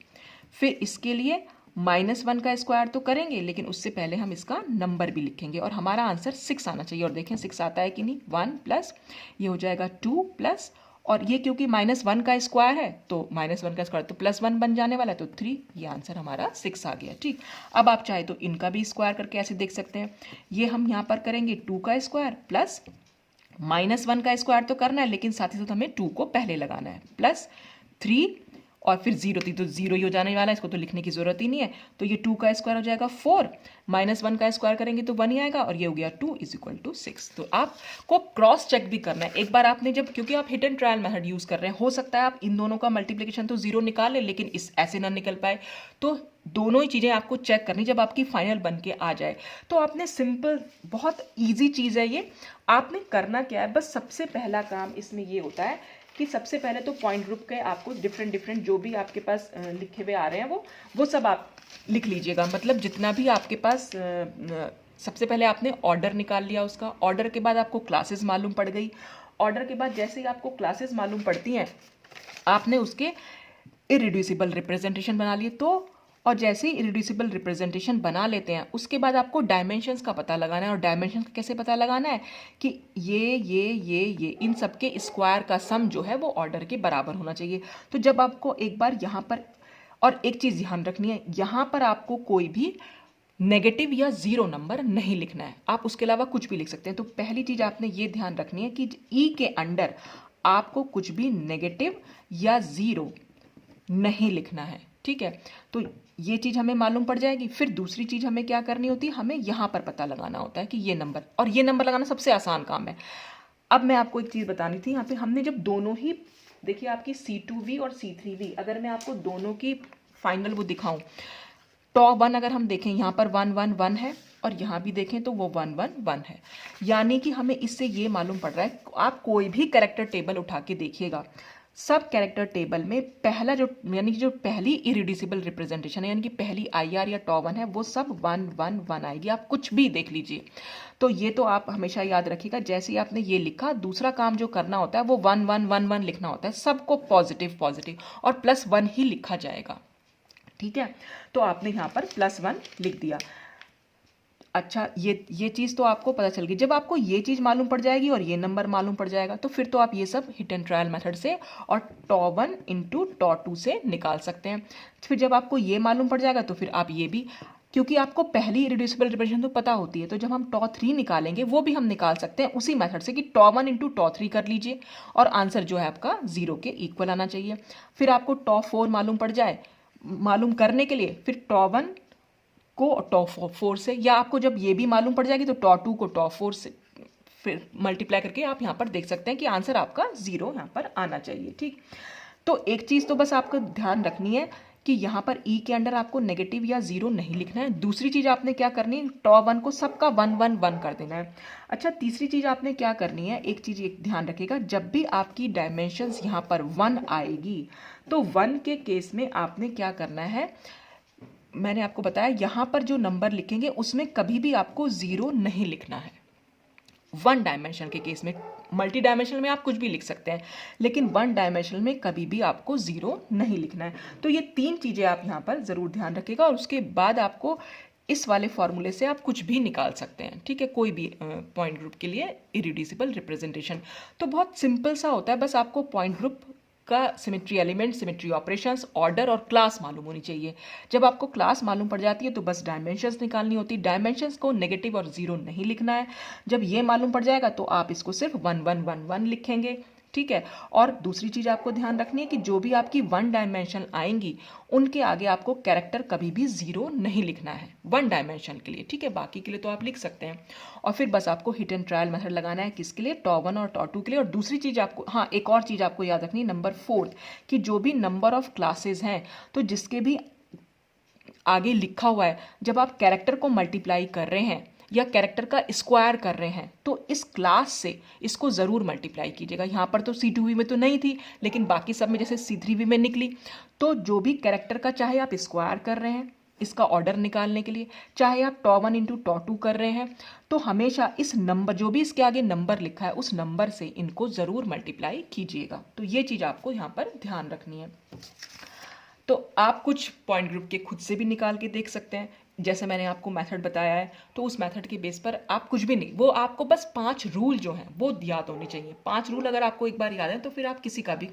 फिर इसके लिए -1 का स्क्वायर तो करेंगे, लेकिन उससे पहले हम इसका नंबर भी लिखेंगे और हमारा आंसर 6 आना चाहिए। और देखें 6 आता है कि नहीं, 1 प्लस ये हो जाएगा 2 प्लस, और ये क्योंकि -1 का स्क्वायर है तो -1 का स्क्वायर तो +1 बन जाने वाला है, तो 3, ये आंसर हमारा 6 आ गया। ठीक, अब आप चाहे तो इनका भी स्क्वायर करके ऐसे देख सकते हैं। ये हम यहाँ पर करेंगे 2 का स्क्वायर प्लस -1 का स्क्वायर तो करना है, लेकिन साथ ही साथ हमें 2 को पहले लगाना है, प्लस 3 और फिर 0 थी तो 0 ही हो जाने वाला है, इसको तो लिखने की जरूरत ही नहीं है। तो ये 2 का स्क्वायर हो जाएगा 4, -1 का स्क्वायर करेंगे तो 1 ही आएगा, और ये हो गया 2 = 6। तो आपको क्रॉस चेक भी करना है एक बार आपने जब, क्योंकि आप hit and trial method use कर रहे हैं, हो सकता है आप इन दोनों का मल्टीप्लिकेशन तो 0 निकाल लें, लेकिन इस ऐसे ना निकल पाए, तो दोनों ही चीज़ें आपको चेक करनी जब आपकी फाइनल बन के आ जाए। तो आपने सिंपल, बहुत ईजी चीज़ है ये, आपने करना क्या है, बस सबसे पहला काम इसमें ये होता है कि सबसे पहले तो पॉइंट ग्रुप के आपको डिफरेंट जो भी आपके पास लिखे हुए आ रहे हैं वो सब आप लिख लीजिएगा। मतलब जितना भी आपके पास सबसे पहले आपने ऑर्डर निकाल लिया उसका, ऑर्डर के बाद आपको क्लासेस मालूम पड़ गई, ऑर्डर के बाद जैसे ही आपको क्लासेस मालूम पड़ती हैं आपने उसके इरिड्यूसिबल रिप्रेजेंटेशन बना लिए। तो और जैसे ही इरिड्यूसिबल रिप्रेजेंटेशन बना लेते हैं उसके बाद आपको डायमेंशंस का पता लगाना है। और डायमेंशंस का कैसे पता लगाना है कि ये इन सब के स्क्वायर का सम जो है वो ऑर्डर के बराबर होना चाहिए। तो जब आपको एक बार यहाँ पर, और एक चीज़ ध्यान रखनी है, यहाँ पर आपको कोई भी नेगेटिव या 0 नंबर नहीं लिखना है, आप उसके अलावा कुछ भी लिख सकते हैं। तो पहली चीज़ आपने ये ध्यान रखनी है कि ई के अंडर आपको कुछ भी नेगेटिव या 0 नहीं लिखना है। ठीक है, तो ये चीज़ हमें मालूम पड़ जाएगी। फिर दूसरी चीज़ हमें क्या करनी होती है, हमें यहाँ पर पता लगाना होता है कि ये नंबर, और ये नंबर लगाना सबसे आसान काम है। अब मैं आपको एक चीज़ बतानी थी, यहाँ पे हमने जब दोनों ही, देखिए आपकी C2V और C3V, अगर मैं आपको दोनों की फाइनल वो दिखाऊं, टॉप 1 अगर हम देखें यहाँ पर 1 1 1 है, और यहाँ भी देखें तो वो 1 1 1 है, यानी कि हमें इससे ये मालूम पड़ रहा है, आप कोई भी कैरेक्टर टेबल उठा के देखिएगा, सब कैरेक्टर टेबल में पहला जो, यानी कि जो पहली इरिड्यूसिबल रिप्रेजेंटेशन है, यानी कि पहली IR या टॉप 1 है, वो सब 1 1 1 आएगी। आप कुछ भी देख लीजिए। तो ये तो आप हमेशा याद रखिएगा, जैसे ही आपने ये लिखा, दूसरा काम जो करना होता है वो 1 1 1 1 लिखना होता है, सबको पॉजिटिव और +1 ही लिखा जाएगा। ठीक है, तो आपने यहाँ पर +1 लिख दिया। अच्छा, ये चीज़ तो आपको पता चल गई। जब आपको ये चीज़ मालूम पड़ जाएगी और ये नंबर मालूम पड़ जाएगा, तो फिर तो आप ये सब हिट एंड ट्रायल मेथड से और टॉप 1 × टॉप 2 से निकाल सकते हैं। फिर जब आपको ये मालूम पड़ जाएगा तो फिर आप ये भी, क्योंकि आपको पहली इरिड्यूसिबल रिप्रेजेंटेशन तो पता होती है, तो जब हम टॉप 3 निकालेंगे वो भी हम निकाल सकते हैं उसी मेथड से कि टॉप 1 × टॉप 3 कर लीजिए, और आंसर जो है आपका 0 के इक्वल आना चाहिए। फिर आपको टॉप 4 मालूम पड़ जाए, मालूम करने के लिए फिर टॉप 1 को टॉप 4 से, या आपको जब ये भी मालूम पड़ जाएगी तो टॉप 2 को टॉप 4 से फिर मल्टीप्लाई करके आप यहाँ पर देख सकते हैं कि आंसर आपका 0 यहाँ पर आना चाहिए। ठीक, तो एक चीज़ तो बस आपको ध्यान रखनी है कि यहाँ पर ई के अंडर आपको नेगेटिव या 0 नहीं लिखना है। दूसरी चीज़ आपने क्या करनी है, टॉप 1 को सबका 1 1 1 कर देना है। अच्छा, तीसरी चीज़ आपने क्या करनी है, एक चीज़ एक ध्यान रखिएगा, जब भी आपकी डायमेंशंस यहाँ पर 1 आएगी तो 1 के केस में आपने क्या करना है, मैंने आपको बताया यहाँ पर जो नंबर लिखेंगे उसमें कभी भी आपको 0 नहीं लिखना है। 1 डायमेंशन के केस में, मल्टी डायमेंशनल में आप कुछ भी लिख सकते हैं, लेकिन 1 डायमेंशनल में कभी भी आपको 0 नहीं लिखना है। तो ये 3 चीज़ें आप यहाँ पर ज़रूर ध्यान रखिएगा, और उसके बाद आपको इस वाले फॉर्मूले से आप कुछ भी निकाल सकते हैं। ठीक है, कोई भी पॉइंट ग्रुप के लिए इरिड्यूसिबल रिप्रेजेंटेशन तो बहुत सिंपल सा होता है, बस आपको पॉइंट ग्रुप का symmetry element, symmetry operations, order और क्लास मालूम होनी चाहिए। जब आपको क्लास मालूम पड़ जाती है तो बस डायमेंशंस निकालनी होती है, डायमेंशंस को नेगेटिव और 0 नहीं लिखना है। जब ये मालूम पड़ जाएगा तो आप इसको सिर्फ 1 1 1 1 लिखेंगे। ठीक है, और दूसरी चीज़ आपको ध्यान रखनी है कि जो भी आपकी 1 डायमेंशन आएंगी उनके आगे आपको कैरेक्टर कभी भी 0 नहीं लिखना है 1 डायमेंशन के लिए। ठीक है, बाकी के लिए तो आप लिख सकते हैं। और फिर बस आपको हिट एंड ट्रायल मेथड लगाना है, किसके लिए, टॉप 1 और टॉप 2 के लिए। और दूसरी चीज़ आपको, हाँ, एक और चीज़ आपको याद रखनी है, नंबर 4, कि जो भी नंबर ऑफ क्लासेज हैं, तो जिसके भी आगे लिखा हुआ है, जब आप कैरेक्टर को मल्टीप्लाई कर रहे हैं या कैरेक्टर का स्क्वायर कर रहे हैं तो इस क्लास से इसको ज़रूर मल्टीप्लाई कीजिएगा। यहाँ पर तो C2V में तो नहीं थी, लेकिन बाकी सब में जैसे C3V में निकली। तो जो भी कैरेक्टर का चाहे आप स्क्वायर कर रहे हैं इसका ऑर्डर निकालने के लिए, चाहे आप टॉप 1 × टॉप 2 कर रहे हैं, तो हमेशा इस नंबर, जो भी इसके आगे नंबर लिखा है उस नंबर से इनको ज़रूर मल्टीप्लाई कीजिएगा। तो ये चीज़ आपको यहाँ पर ध्यान रखनी है। तो आप कुछ पॉइंट ग्रुप के खुद से भी निकाल के देख सकते हैं, जैसे मैंने आपको मेथड बताया है, तो उस मेथड के बेस पर आप कुछ भी नहीं, वो आपको बस 5 रूल जो हैं वो याद होने चाहिए। 5 रूल अगर आपको एक बार याद है तो फिर आप किसी का भी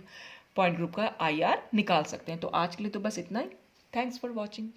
पॉइंट ग्रुप का IR निकाल सकते हैं। तो आज के लिए तो बस इतना ही। Thanks for watching.